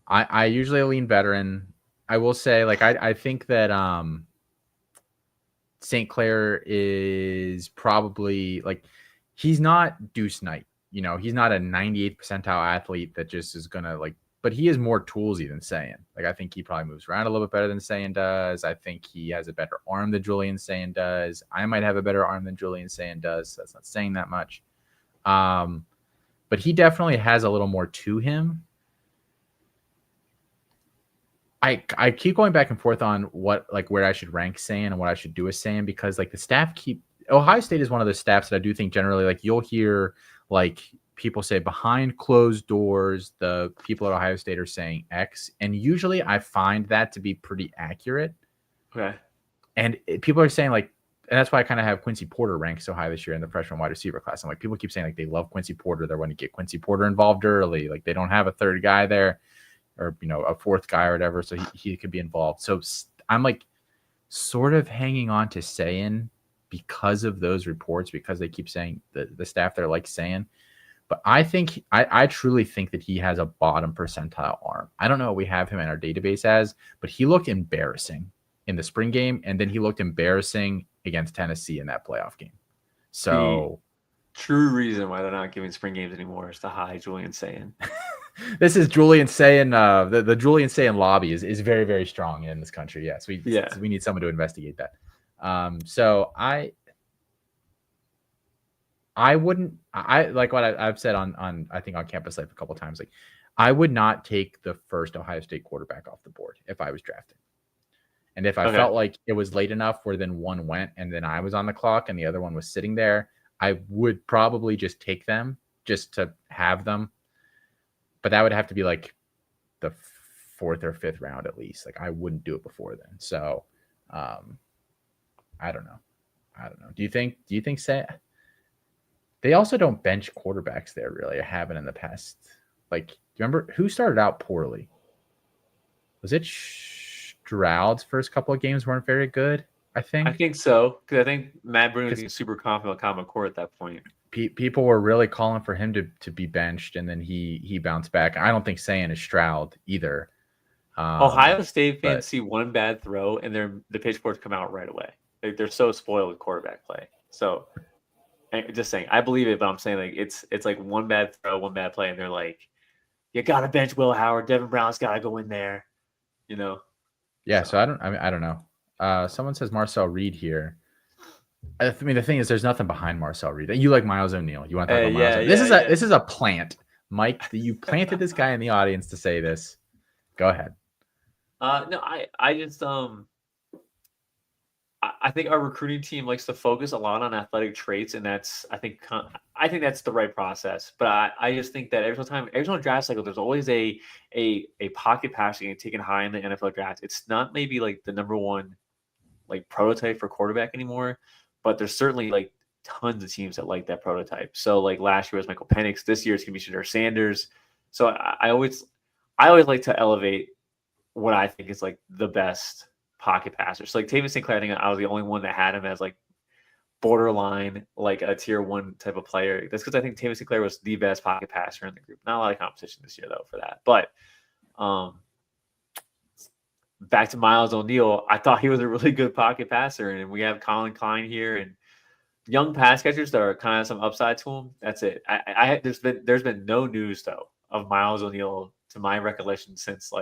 I usually lean veteran. I will say, I think that St. Clair is probably he's not Deuce Knight. He's not a 98th percentile athlete that just is gonna but he is more toolsy than Sayin. I think he probably moves around a little bit better than Sayin does. I think he has a better arm than Julian Sayin does. I might have a better arm than Julian Sayin does. So that's not saying that much. But he definitely has a little more to him. I keep going back and forth on what where I should rank Sayin and what I should do with Sayin because the staff Ohio State is one of those staffs that I do think generally you'll hear people say behind closed doors the people at Ohio State are saying X, and usually I find that to be pretty accurate. Okay. And people are saying that's why I kind of have Quincy Porter ranked so high this year in the freshman wide receiver class. I'm like, people keep saying like they love Quincy Porter. They're going to get Quincy Porter involved early. Like they don't have a third guy there, or a fourth guy or whatever, so he could be involved. So I'm like sort of hanging on to saying because of those reports, because they keep saying the staff there like saying. But I truly think that he has a bottom percentile arm. I don't know what we have him in our database as, but he looked embarrassing in the spring game, and then he looked embarrassing against Tennessee in that playoff game. So the true reason why they're not giving spring games anymore is to hide Julian Sayin. This is Julian Sayin. The Julian Sayin lobby is very, very strong in this country. Yes, we need someone to investigate that. So I wouldn't. I like what I've said on I think on Campus Life a couple of times. Like I would not take the first Ohio State quarterback off the board if I was drafting. And if I felt like it was late enough where then one went and then I was on the clock and the other one was sitting there, I would probably just take them just to have them. But that would have to be like the 4th or 5th round at least. Like I wouldn't do it before then. So I don't know. Do you think they also don't bench quarterbacks there really, or haven't in the past? Like, do you remember who started out poorly? Was it Stroud's first couple of games weren't very good? I think so, because I think Matt Bruno was super confident with Common Core at that point. People were really calling for him to be benched, and then he bounced back. I don't think Sayin is Stroud either. Ohio State fans see one bad throw, and the pitchforks come out right away. They're so spoiled with quarterback play. So, just saying, I believe it, but I'm saying like it's like one bad throw, one bad play, and they're like, you got to bench Will Howard. Devin Brown's got to go in there. Yeah. So I don't know. Someone says Marcel Reed here. I mean, the thing is, there's nothing behind Marcel Reed. You like Miles O'Neal. You want to talk about Miles O'Neal. This is a plant. Mike, you planted this guy in the audience to say this. Go ahead. No, I just I think our recruiting team likes to focus a lot on athletic traits, and I think that's the right process. But I just think that every time draft cycle, there's always a pocket passing taken high in the NFL draft. It's not maybe like the number one like prototype for quarterback anymore, but there's certainly like tons of teams that like that prototype. So like last year was Michael Penix, this year it's gonna be Shedeur Sanders. So I always like to elevate what I think is like the best pocket passer. So like Taven St. Clair, I think I was the only one that had him as like borderline, like a tier 1 type of player. That's because I think Taven St. Clair was the best pocket passer in the group. Not a lot of competition this year though for that. But back to Miles O'Neal, I thought he was a really good pocket passer, and we have Colin Klein here and young pass catchers that are kind of some upside to him. That's it. There's been no news though of Miles O'Neal to my recollection since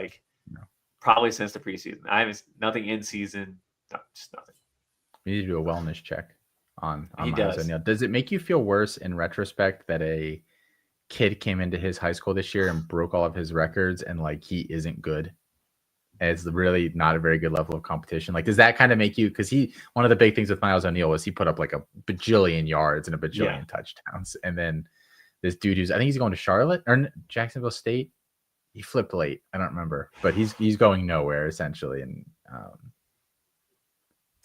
probably since the preseason. I haven't nothing in season. No, just nothing. We need to do a wellness check on Miles O'Neal. Does it make you feel worse in retrospect that a kid came into his high school this year and broke all of his records and like he isn't good? And it's really not a very good level of competition. Like, does that kind of make you? Because one of the big things with Miles O'Neal was he put up like a bajillion yards and a bajillion touchdowns, and then this dude I think he's going to Charlotte or Jacksonville State. He flipped late. I don't remember, but he's going nowhere essentially, and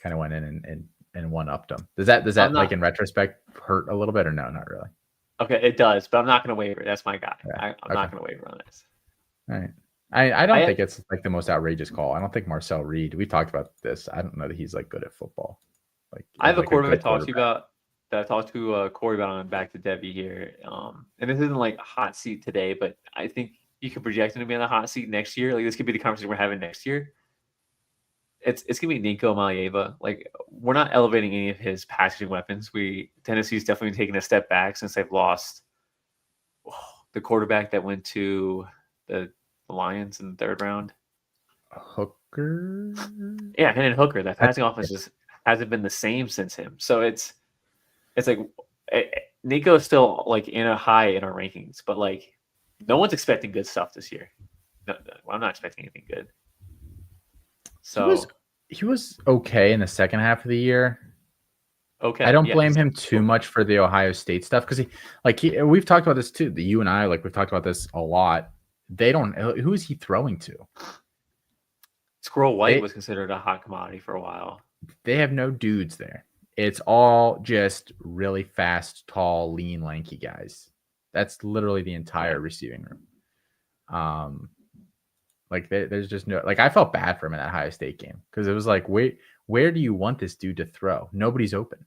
kind of went in and one-upped him. Does that like in retrospect hurt a little bit or no? Not really. Okay, it does, but I'm not going to waver. That's my guy. Yeah. I'm not going to waver on this. All right. I don't think it's like the most outrageous call. I don't think Marcel Reed. We talked about this. I don't know that he's like good at football. Like I have a quarterback I talked to you about that I talked to Corey about on Back to Debbie here. And this isn't like a hot seat today, but I think you could project him to be on the hot seat next year. Like this could be the conversation we're having next year. It's gonna be Nico Malieva. Like we're not elevating any of his passing weapons. Tennessee's definitely taking a step back since they've lost the quarterback that went to the Lions in the 3rd round. Hooker. Yeah, Hendon Hooker. That passing offense hasn't been the same since him. So it's like Nico's still like in a high in our rankings, but like no one's expecting good stuff this year. No, I'm not expecting anything good. So he was okay in the second half of the year. Okay, I don't blame him too much for the Ohio State stuff because we've talked about this too. You and I we've talked about this a lot. They don't. Who is he throwing to? Squirrel White was considered a hot commodity for a while. They have no dudes there. It's all just really fast, tall, lean, lanky guys. That's literally the entire receiving room. Like there's just no, like I felt bad for him in that Ohio State game because it was like, where do you want this dude to throw? Nobody's open.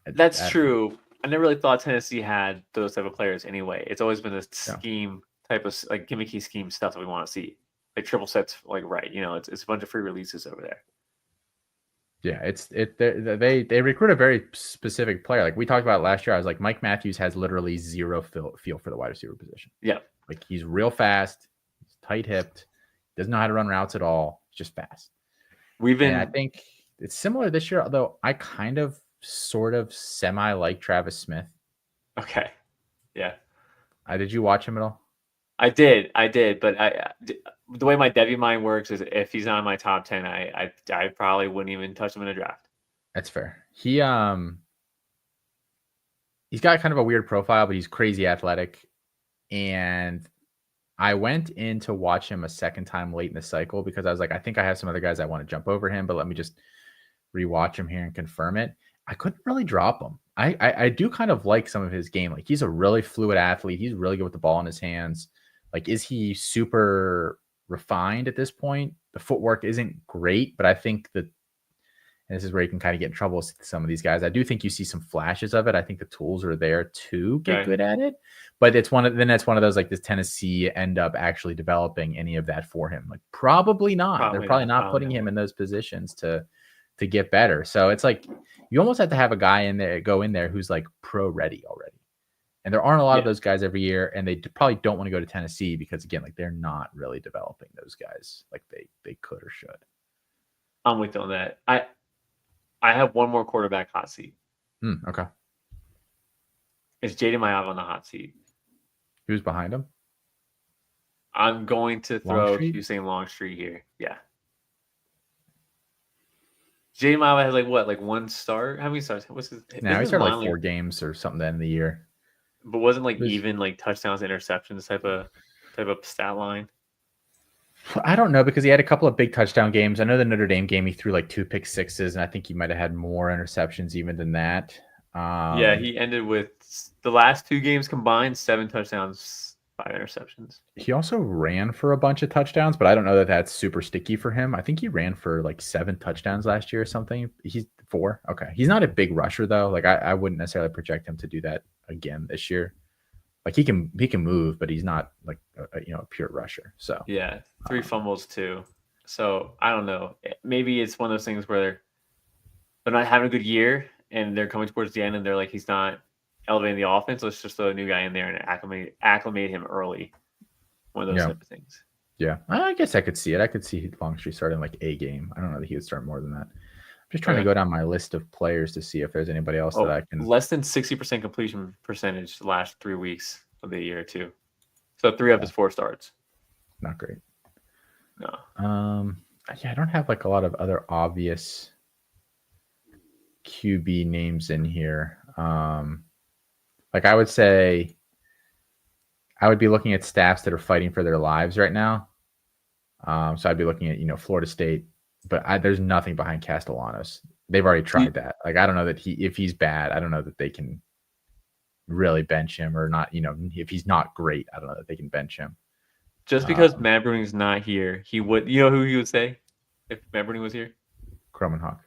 That's true. I never really thought Tennessee had those type of players anyway. It's always been a scheme type of like gimmicky scheme stuff that we want to see. Like triple sets, like it's a bunch of free releases over there. Yeah, they recruit a very specific player. Like we talked about last year, I was like, Mike Matthews has literally zero feel for the wide receiver position. Yeah, like he's real fast, he's tight hipped, doesn't know how to run routes at all. He's just fast. And I think it's similar this year, although I kind of sort of semi like Travis Smith. Okay, yeah. Did you watch him at all? I did, but the way my Debbie mind works is if he's not in my top 10, I probably wouldn't even touch him in a draft. That's fair. He's got kind of a weird profile, but he's crazy athletic. And I went in to watch him a second time late in the cycle because I was like, I think I have some other guys I want to jump over him, but let me just rewatch him here and confirm it. I couldn't really drop him. I do kind of like some of his game. Like he's a really fluid athlete. He's really good with the ball in his hands. Like, is he super refined at this point? The footwork isn't great, but I think that, and this is where you can kind of get in trouble with some of these guys. I do think you see some flashes of it. I think the tools are there to get good at it, but it's one of those, like, does Tennessee end up actually developing any of that for him? Like, probably not. They're probably not putting him in those positions to get better. So it's like, you almost have to have a guy go in there who's like pro ready already. And there aren't a lot of those guys every year, and they probably don't want to go to Tennessee because, again, like they're not really developing those guys like they could or should. I'm with you on that. I have one more quarterback hot seat. Okay. It's Jaden Maiava on the hot seat. Who's behind him? I'm going to throw Hussein Longstreet here. Yeah. Jaden Maiava has like one start. How many starts? What's his? Now he started like 4 games or something in the year. But wasn't even like touchdowns, interceptions type of stat line? I don't know because he had a couple of big touchdown games. I know the Notre Dame game he threw like 2 pick sixes, and I think he might have had more interceptions even than that. Yeah, he ended with the last 2 games combined 7 touchdowns, 5 interceptions. He also ran for a bunch of touchdowns, but I don't know that that's super sticky for him. I think he ran for like 7 touchdowns last year or something. He's 4. Okay. He's not a big rusher though. Like I wouldn't necessarily project him to do that again this year. Like he can move, but he's not like a pure rusher. So yeah, 3 fumbles too. So I don't know. Maybe it's one of those things where they're not having a good year and they're coming towards the end and they're like, he's not elevating the offense. Let's just throw a new guy in there and acclimate him early. One of those type of things. Yeah, I guess I could see it. I could see Longstreet starting like a game. I don't know that he would start more than that. I'm just trying to go down my list of players to see if there's anybody else that I can. Less than 60% completion percentage the last 3 weeks of the year too. So 3 of his 4 starts. Not great. No. Yeah, I don't have like a lot of other obvious QB names in here. Like I would say, I would be looking at staffs that are fighting for their lives right now. So I'd be looking at Florida State, but there's nothing behind Castellanos. They've already tried that. Like I don't know that if he's bad, I don't know that they can really bench him or not. If he's not great, I don't know that they can bench him. Just because Matt Bruning's not here, he would. You know who he would say if Matt Bruning was here? Cromanhawk.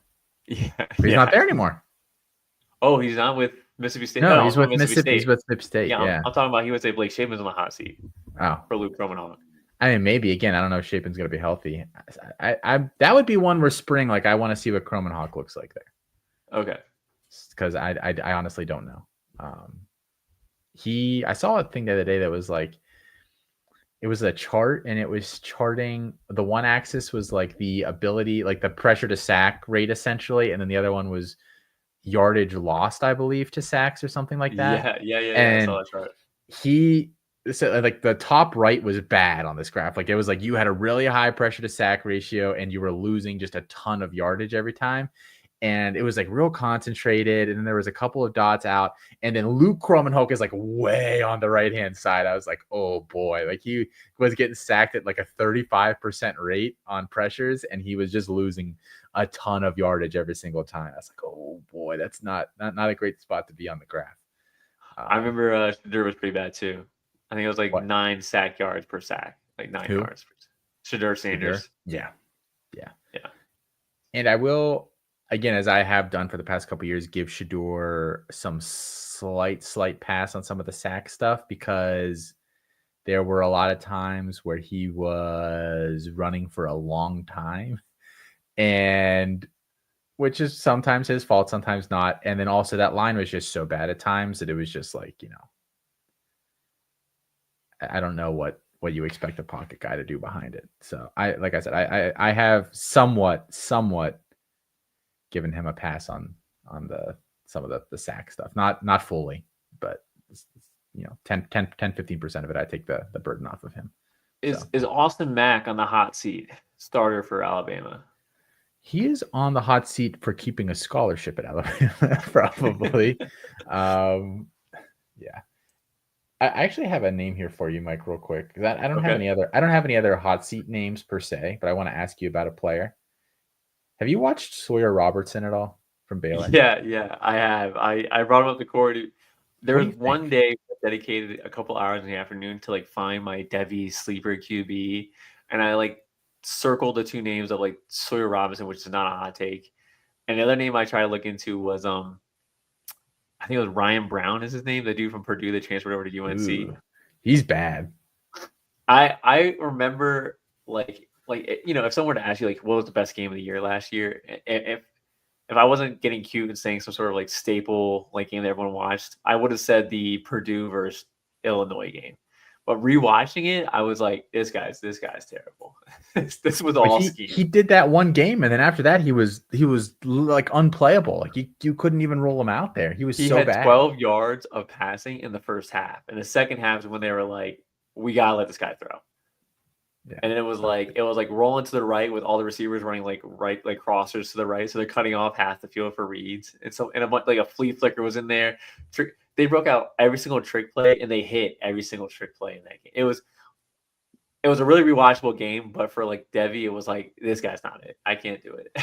Yeah, but he's not there anymore. Oh, he's not with Mississippi State. No, he's with Mississippi. He's with Mississippi State. Yeah, I'm talking about. He would say Blake Shapen's on the hot seat. Oh, for Luke Cromanhawk. I mean, maybe again. I don't know if Shapen's going to be healthy. I that would be one where spring. Like I want to see what Cromanhawk looks like there. Okay. Because I honestly don't know. I saw a thing the other day that was like, it was a chart and it was charting. The one axis was like the ability, like the pressure to sack rate essentially, and then the other one was yardage lost, I believe, to sacks or something like that. Yeah. And I saw that chart. So like the top right was bad on this graph. Like it was like you had a really high pressure to sack ratio and you were losing just a ton of yardage every time. and it was like real concentrated. And then there was a couple of dots out, and then Luke Kromenhoek is like way on the right hand side. I was like, oh boy, like he was getting sacked at like a 35% rate on pressures, and he was just losing a ton of yardage every single time. I was like, oh boy, that's not a great spot to be on the graph. I remember Shadur was pretty bad too. I think it was like What? 9 sack yards per sack, like 9 Who? yards. Shadur Sanders. Yeah. Yeah. And I will, again, as I have done for the past couple of years, give Shador some slight pass on some of the sack stuff, because there were a lot of times where he was running for a long time, and which is sometimes his fault, sometimes not. And then also that line was just so bad at times that it was just like, I don't know what you expect a pocket guy to do behind it. So like I said, I have somewhat given him a pass on some of the sack stuff. Not fully, but 10-15% of it, I take the burden off of him. Is Austin Mack on the hot seat, starter for Alabama? He is on the hot seat for keeping a scholarship at Alabama, probably. Yeah. I actually have a name here for you, Mike, real quick. I don't have any other hot seat names per se, but I want to ask you about a player. Have you watched Sawyer Robertson at all from Baylor? Yeah, I have. I brought him up the court. There was one day I dedicated a couple hours in the afternoon to like find my Devi sleeper QB, and I like circled the 2 names of like Sawyer Robinson, which is not a hot take, and the other name I tried to look into was I think it was Ryan Brown is his name, the dude from Purdue that transferred over to UNC. Ooh, he's bad. I remember like if someone were to ask you like what was the best game of the year last year, if I wasn't getting cute and saying some sort of like staple like game that everyone watched, I would have said the Purdue versus Illinois game. But rewatching it, I was like, this guy's terrible. This was all scheme. He did that one game, and then after that, he was like unplayable. Like you couldn't even roll him out there. He had bad. 12 yards of passing in the first half. And the second half is when they were like, we gotta let this guy throw. Yeah. And then it was like rolling to the right with all the receivers running like crossers to the right, so they're cutting off half the field for reads. And so like a flea flicker was in there. They broke out every single trick play, and they hit every single trick play in that game. It was a really rewatchable game, but for like Devi, it was like, this guy's not it. I can't do it.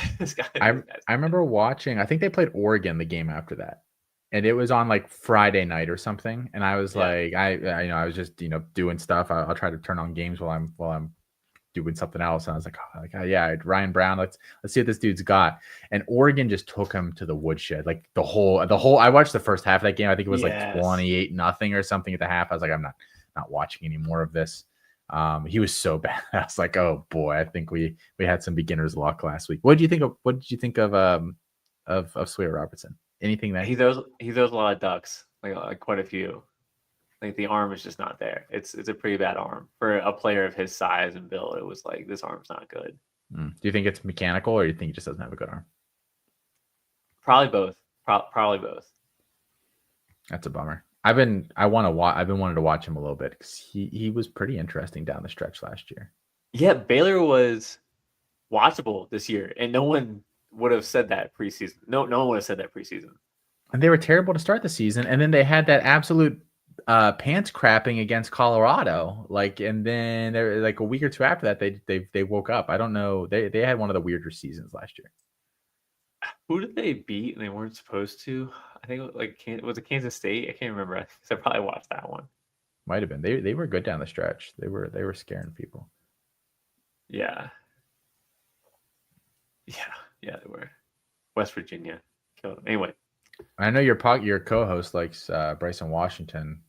I remember watching. I think they played Oregon the game after that, and it was on like Friday night or something. And I was like, I was just doing stuff. I'll try to turn on games while I'm doing something else. And I was like, yeah, Ryan Brown. Let's see what this dude's got. And Oregon just took him to the woodshed. Like the whole. I watched the first half of that game. I think it was like 28-0 or something at the half. I was like, I'm not watching any more of this. He was so bad. I was like, oh boy, I think we had some beginner's luck last week. What did you think of Sawyer Robertson? Anything that he throws a lot of ducks, like quite a few. Like the arm is just not there. It's a pretty bad arm for a player of his size and build. It was like, this arm's not good. Do you think it's mechanical, or do you think he just doesn't have a good arm? Probably both. Probably both. That's a bummer. I've been wanting to watch him a little bit, because he was pretty interesting down the stretch last year. Yeah, Baylor was watchable this year, and no one would have said that preseason. No one would have said that preseason. And they were terrible to start the season, and then they had that absolute pants crapping against Colorado, and then they're like a week or two after that they woke up. I don't know, they had one of the weirder seasons last year. Who did they beat and they weren't supposed to? I think was it Kansas State? I can't remember. I probably watched that one. Might have been. They were good down the stretch. They were scaring people. Yeah, they were. West Virginia killed them. Anyway, I know your co-host likes Bryson Washington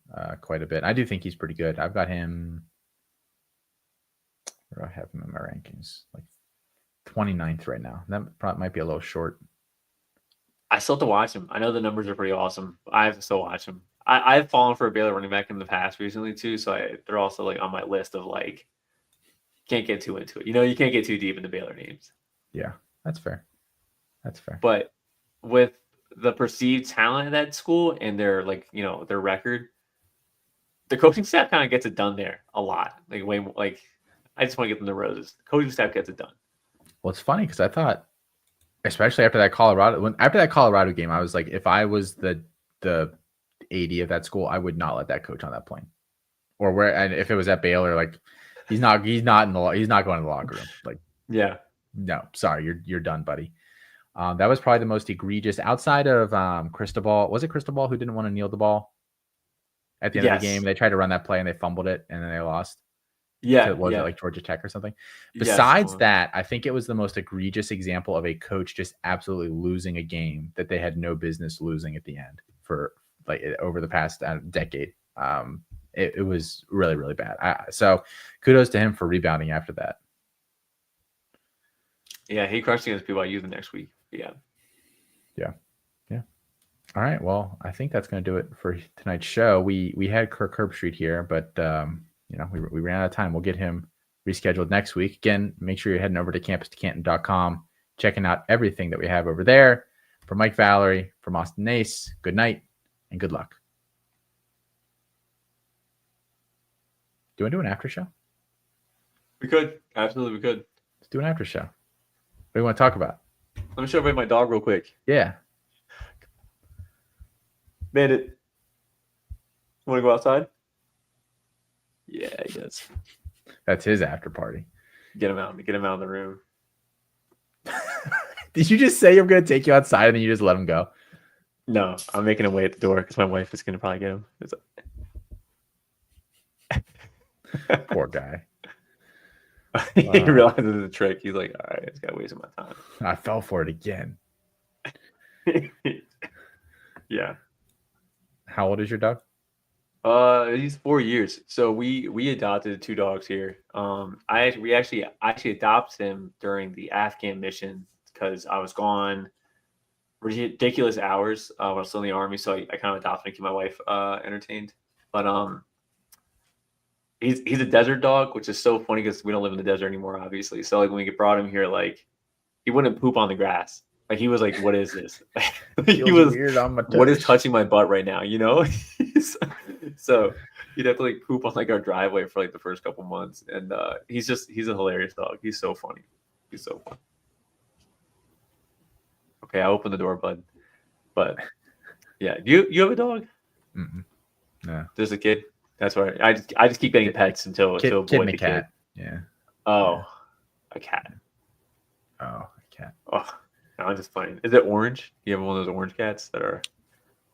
quite a bit. I do think he's pretty good. I've got him. Where do I have him in my rankings? Like 29th right now. That probably might be a little short. I still have to watch him. I know the numbers are pretty awesome. I have to still watch him. I've fallen for a Baylor running back in the past recently too, so they're also like on my list of like, can't get too into it. You can't get too deep into Baylor names. Yeah, that's fair. But with the perceived talent at that school and their their record, the coaching staff kind of gets it done there a lot. Like way I just want to get them the roses. The coaching staff gets it done. Well, it's funny because I thought Especially after that Colorado game, I was like, if I was the AD of that school, I would not let that coach on that plane. Or where, and if it was at Baylor, like he's not going to the locker room. Like, yeah, no, sorry, you're done, buddy. That was probably the most egregious outside of Cristobal. Was it Cristobal who didn't want to kneel the ball at the end of the game? They tried to run that play and they fumbled it and then they lost. Yeah, was it like Georgia Tech or something? Yes, Besides that, I think it was the most egregious example of a coach just absolutely losing a game that they had no business losing at the end for like over the past decade. It was really, really bad. So kudos to him for rebounding after that. Yeah, he crushed against BYU the next week. Yeah. All right. Well, I think that's going to do it for tonight's show. We had Kirk Herbstreit here, but we ran out of time. We'll get him rescheduled next week. Again, make sure you're heading over to campustocanton.com, checking out everything that we have over there. For Mike Vallerie, from Austin Nace, good night and good luck. Do you want to do an after show? We could. Absolutely, we could. Let's do an after show. What do you want to talk about? Let me show everybody my dog real quick. Yeah. Bandit. Want to go outside? Yeah, he does. That's his after party. Get him out of the room. Did you just say I'm going to take you outside and then you just let him go? No, I'm making him wait at the door because my wife is going to probably get him. Poor guy. He realizes it's a trick. He's like, all right, it's got to waste my time. I fell for it again. Yeah. How old is your dog? He's 4 years. So we adopted 2 dogs here. We actually adopted him during the Afghan mission because I was gone ridiculous hours when I was still in the army. So I kind of adopted him to keep my wife entertained. But he's a desert dog, which is so funny because we don't live in the desert anymore, obviously. So like when we brought him here, like he wouldn't poop on the grass. Like he was like, "What is this?" He was weird on my touch. What is touching my butt right now? You know. So he'd have to like poop on like our driveway for like the first couple months, and he's a hilarious dog. He's so funny. He's so funny. Okay, I opened the door, bud. But yeah, you have a dog? No, there's a kid. That's right. I just keep getting pets until kid avoid and the a cat. Kid. Yeah. Oh, yeah. A cat. Oh, a cat. Oh, no, I'm just playing. Is it orange? You have one of those orange cats that are?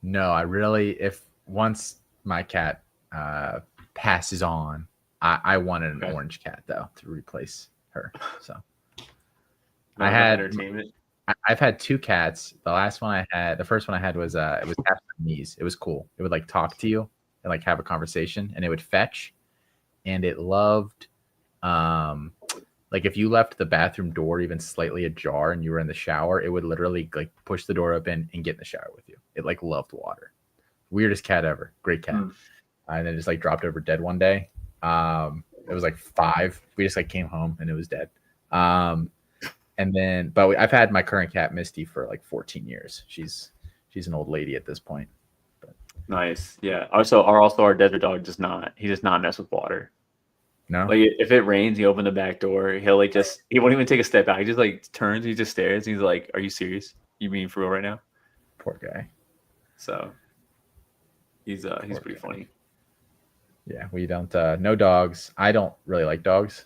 No, if once my cat passes on, I wanted an orange cat though to replace her. So I had entertainment. I've had 2 cats. The first one I had was it was half Siamese. It was cool. It would like talk to you and like have a conversation, and it would fetch, and it loved like if you left the bathroom door even slightly ajar and you were in the shower, it would literally like push the door open and get in the shower with you. It like loved water. Weirdest cat ever. Great cat. And then just like dropped over dead one day. It was like 5. We just like came home and it was dead. And then, but I've had my current cat Misty for like 14 years. She's an old lady at this point. But. Nice. Yeah. Also, our desert dog does not mess with water. No. Like if it rains, he open the back door. He'll like he won't even take a step back. He just like turns. He just stares. And he's like, "Are you serious? You being for real right now?" Poor guy. So he's pretty funny. Yeah, we don't no dogs. I don't really like dogs,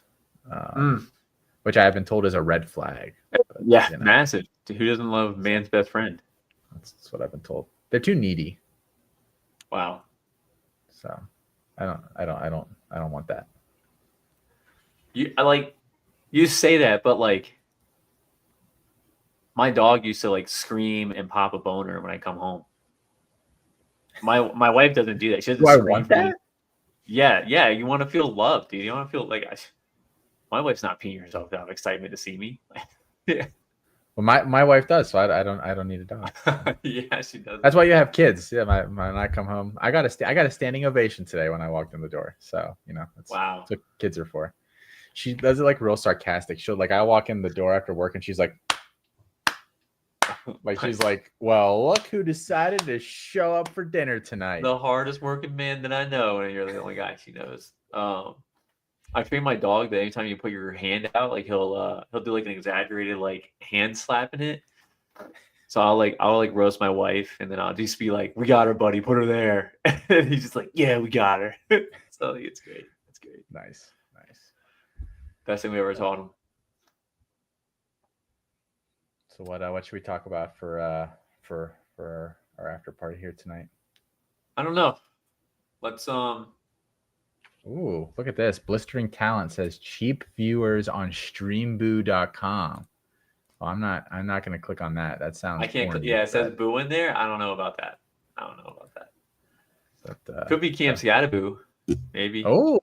which I have been told is a red flag. But, yeah, massive. Who doesn't love man's best friend? That's what I've been told. They're too needy. Wow. So I don't want that. You say that, but like my dog used to like scream and pop a boner when I come home. My wife doesn't do that. She doesn't. Do I want that? Yeah. You want to feel loved, dude. You want to feel like my wife's not peeing herself out of excitement to see me. Yeah. Well, my wife does, so I don't need a dog. Yeah, she does. That's why you have kids. Yeah, when I come home, I got a standing ovation today when I walked in the door. So that's wow. That's what kids are for. She does it like real sarcastic. She'll like I walk in the door after work and she's like she's like, well, look who decided to show up for dinner tonight. The hardest working man that I know, and you're the only guy she knows. I train my dog that anytime you put your hand out, like he'll do like an exaggerated like hand slap in it. So I'll roast my wife, and then I'll just be like, "We got her, buddy. Put her there." And he's just like, "Yeah, we got her." So it's great. It's great. Nice. Best thing we ever taught him. So what should we talk about for our after party here tonight? I don't know. Let's Ooh, look at this. Blistering Talent says cheap viewers on streamboo.com. Well, I'm not going to click on that. That sounds I can't. corny, Yeah, it says boo in there. I don't know about that. But, Could be Cam Scataboo, maybe. Oh.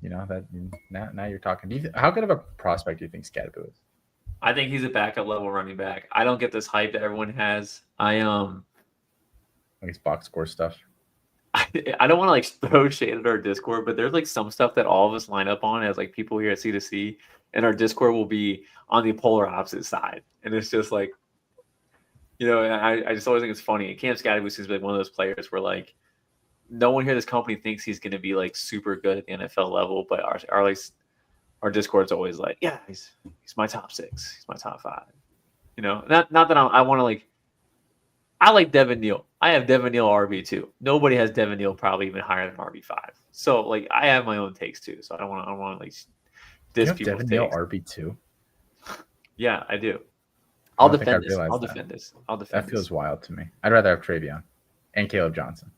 You know that now you're talking. How good of a prospect do you think Scataboo is? I think he's a backup level running back. I don't get this hype that everyone has. I guess box score stuff. I don't want to like throw shade at our Discord, but there's like some stuff that all of us line up on as like people here at C2C, and our Discord will be on the polar opposite side, and it's just like, you know, I just always think it's funny. Cam Scataboo seems like one of those players where like no one here at this company thinks he's going to be like super good at the NFL level, but our Discord's always like, yeah, he's my top 6, he's my top 5. You know, not that I want to like. I like Devin Neal. I have Devin Neal RB2. Nobody has Devin Neal probably even higher than RB5. So like I have my own takes too. So I don't want to like diss people's Devin Neal takes. RB2. Yeah, I do. I'll defend this. That feels wild to me. I'd rather have Travion and Caleb Johnson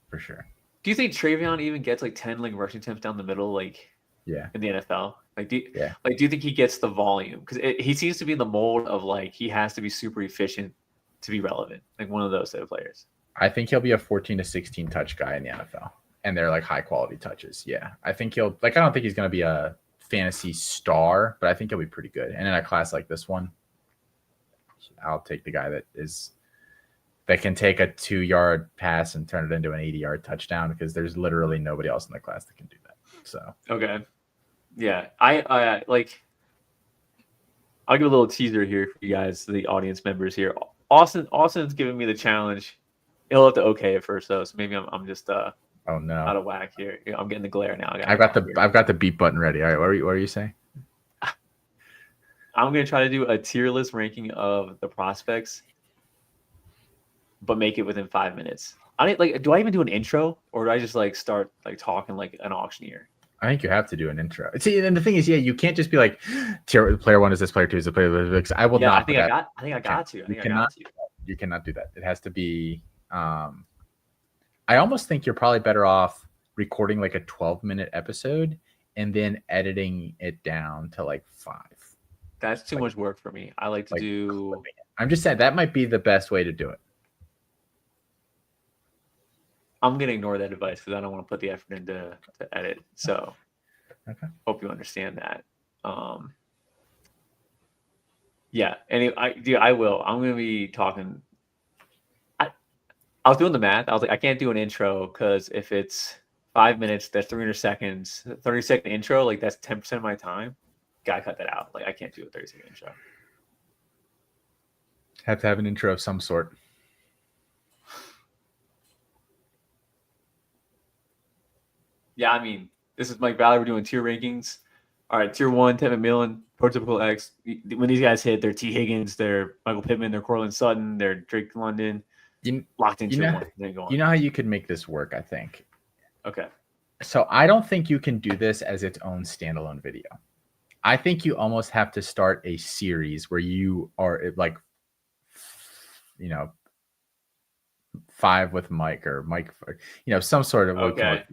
for sure. Do you think Travion even gets like 10 like rushing attempts down the middle, like in the NFL? Like, do you think he gets the volume? Because he seems to be in the mold of like he has to be super efficient to be relevant, like one of those type of players. I think he'll be a 14 to 16 touch guy in the NFL, and they're like high quality touches. Yeah, I think he'll like. I don't think he's going to be a fantasy star, but I think he'll be pretty good. And in a class like this one, I'll take the guy that can take a 2-yard pass and turn it into an 80-yard touchdown, because there's literally nobody else in the class that can do that. So okay, yeah, I like. I'll give a little teaser here for you guys, the audience members here. Austin's giving me the challenge. He'll have to okay it first though, so maybe I'm just out of whack here. I'm getting the glare now. I've got the beep button ready. All right, what are you saying? I'm gonna try to do a tier list ranking of the prospects, but make it within 5 minutes. Do I even do an intro, or do I just like start like talking like an auctioneer? I think you have to do an intro. See, and the thing is, you can't just be like, player 1 is this, player 2 is the player. I will not. I got to. You cannot do that. It has to be. I almost think you're probably better off recording like a 12-minute episode and then editing it down to like 5. That's too much work for me. I like to do. I'm just saying that might be the best way to do it. I'm gonna ignore that advice because I don't want to put the effort into to edit. So, hope you understand that. Yeah. Anyway, I will. I'm gonna be talking. I was doing the math. I was like, I can't do an intro because if it's 5 minutes, that's 300 seconds. 30-second intro, like that's 10% of my time. Gotta cut that out. Like I can't do a 30-second intro. Have to have an intro of some sort. Yeah, I mean, this is Mike Vallerie. We're doing tier rankings. All right, tier 1, Ted McMillan, prototypical X. When these guys hit, they're T. Higgins, they're Michael Pittman, they're Cortland Sutton, they're Drake London. Locked in tier 1. Then go on. You know how you could make this work, I think. Okay. So I don't think you can do this as its own standalone video. I think you almost have to start a series where you are like, 5 with Mike, or Mike, some sort of. Okay.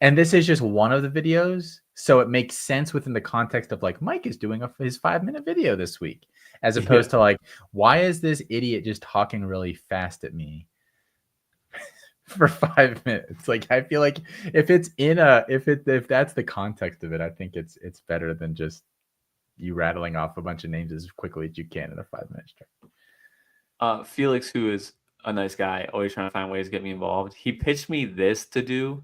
And this is just one of the videos, so it makes sense within the context of like Mike is doing his 5-minute video this week, as opposed to like, why is this idiot just talking really fast at me for 5 minutes? Like, I feel like if that's the context of it, I think it's better than just you rattling off a bunch of names as quickly as you can in a 5-minute stretch. Felix, who is a nice guy, always trying to find ways to get me involved. He pitched me this to do.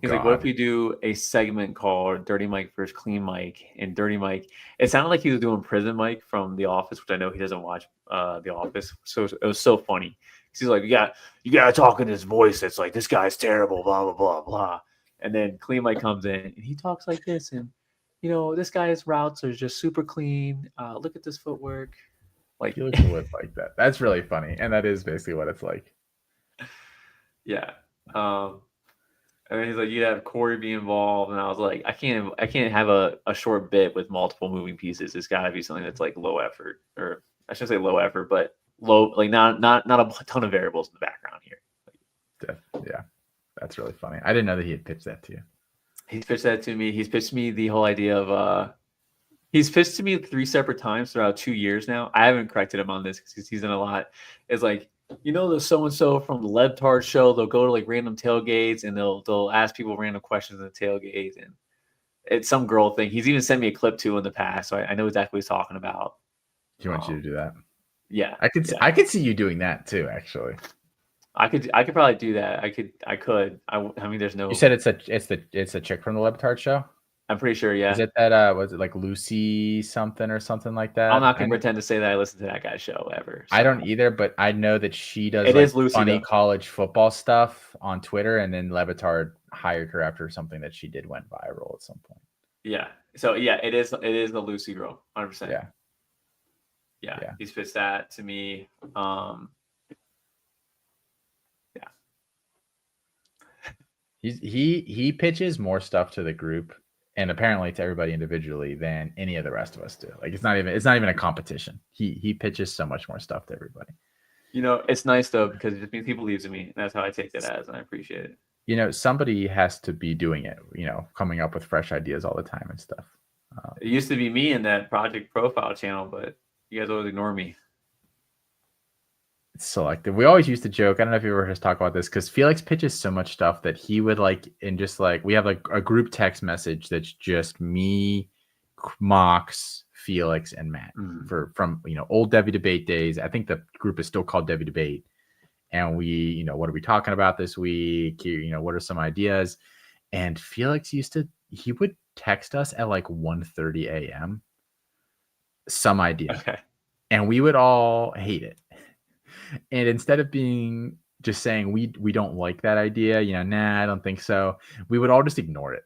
He's like, what if we do a segment called Dirty Mike versus Clean Mike? And Dirty Mike, it sounded like he was doing Prison Mike from The Office, which I know he doesn't watch The Office. So it was so funny. He's like, you got to talk in his voice. It's like, this guy's terrible, blah, blah, blah, blah. And then Clean Mike comes in and he talks like this. And this guy's routes are just super clean. Look at this footwork. Like, Felix would like that. That's really funny, and that is basically what it's like. yeah. And then he's like, you'd have Corey be involved, and I was like, I can't have a short bit with multiple moving pieces. It's got to be something that's like low effort, or I shouldn't say low effort, but low, like not a ton of variables in the background here. Yeah, that's really funny. I didn't know that he had pitched that to you. He's pitched that to me. He's pitched me the whole idea of he's pitched to me 3 separate times throughout 2 years now. I haven't corrected him on this because he's done a lot. It's like, the so-and-so from the Lebtard show, they'll go to like random tailgates and they'll ask people random questions in the tailgate, and it's some girl thing. He's even sent me a clip too in the past, so I know exactly what he's talking about. He wants you to do that. Yeah. I could see you doing that too, actually. I could probably do that. I could. I mean, there's no. You said it's a chick from the Lebtard show? I'm pretty sure, yeah. Is it that was it like Lucy something or something like that? I'm not gonna pretend to say that I listen to that guy's show ever. So. I don't either, but I know that she does Lucy, funny college football stuff on Twitter, and then Levitard hired her after something that she did went viral at some point. Yeah. So yeah, it is the Lucy girl, 100%. Yeah. He's pitched that to me. Yeah. He pitches more stuff to the group and apparently to everybody individually than any of the rest of us do. Like it's not even a competition. He pitches so much more stuff to everybody. It's nice though, because it just means he believes in me, and that's how I take it as, and I appreciate it. Somebody has to be doing it, coming up with fresh ideas all the time and stuff. It used to be me in that project profile channel, but you guys always ignore me. It's selective. We always used to joke. I don't know if you ever heard us talk about this, because Felix pitches so much stuff that he would we have like a group text message that's just me, Mox, Felix, and Matt from old Debbie Debate days. I think the group is still called Debbie Debate. And we, what are we talking about this week? What are some ideas? And Felix he would text us at like 1:30 a.m. some idea. Okay. And we would all hate it. And instead of being just saying we don't like that idea, nah, I don't think so, we would all just ignore it.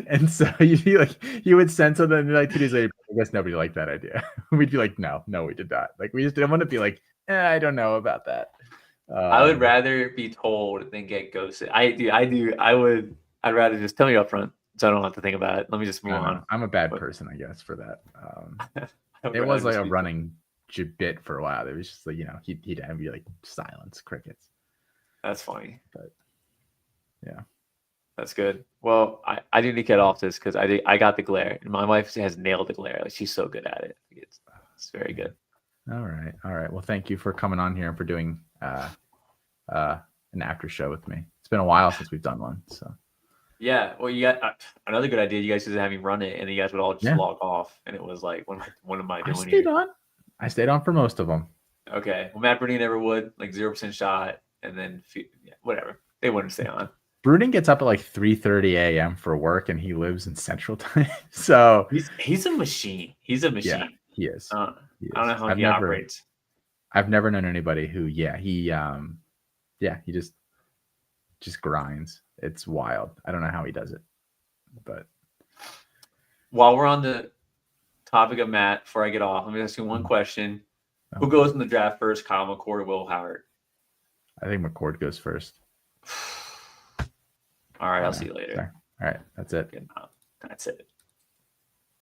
And so he would send something like 2 days later, I guess nobody liked that idea. We'd be like, no, we did not. Like we just didn't want to be like, I don't know about that. I would rather be told than get ghosted. I'd rather just tell me up front so I don't have to think about it. Let me just move on. I'm a bad person, I guess, for that. It was like a running bit for a while. It was just like, he'd be like silence, crickets. That's funny. But yeah. That's good. Well, I need to get off this because I got the glare. My wife has nailed the glare. Like, she's so good at it. It's very good. All right. Well, thank you for coming on here and for doing an after show with me. It's been a while since we've done one. So yeah. Well, you got another good idea. You guys used to have me run it, and you guys would all just log off, and it was like, what am I doing I stayed on for most of them. Okay. Well, Matt Bruni never would, like 0% shot, and then whatever. They wouldn't stay on. Bruning gets up at like 3:30 a.m. for work, and he lives in Central Time. So he's a machine. He's a machine. Yeah, he is. I don't know how he operates. I've never known anybody who, he just grinds. It's wild. I don't know how he does it, but while we're on the topic of Matt, before I get off, let me ask you one question: Who goes in the draft first, Kyle McCord or Will Howard? I think McCord goes first. All right, I'll see you later. Sorry. All right, that's it. That's it.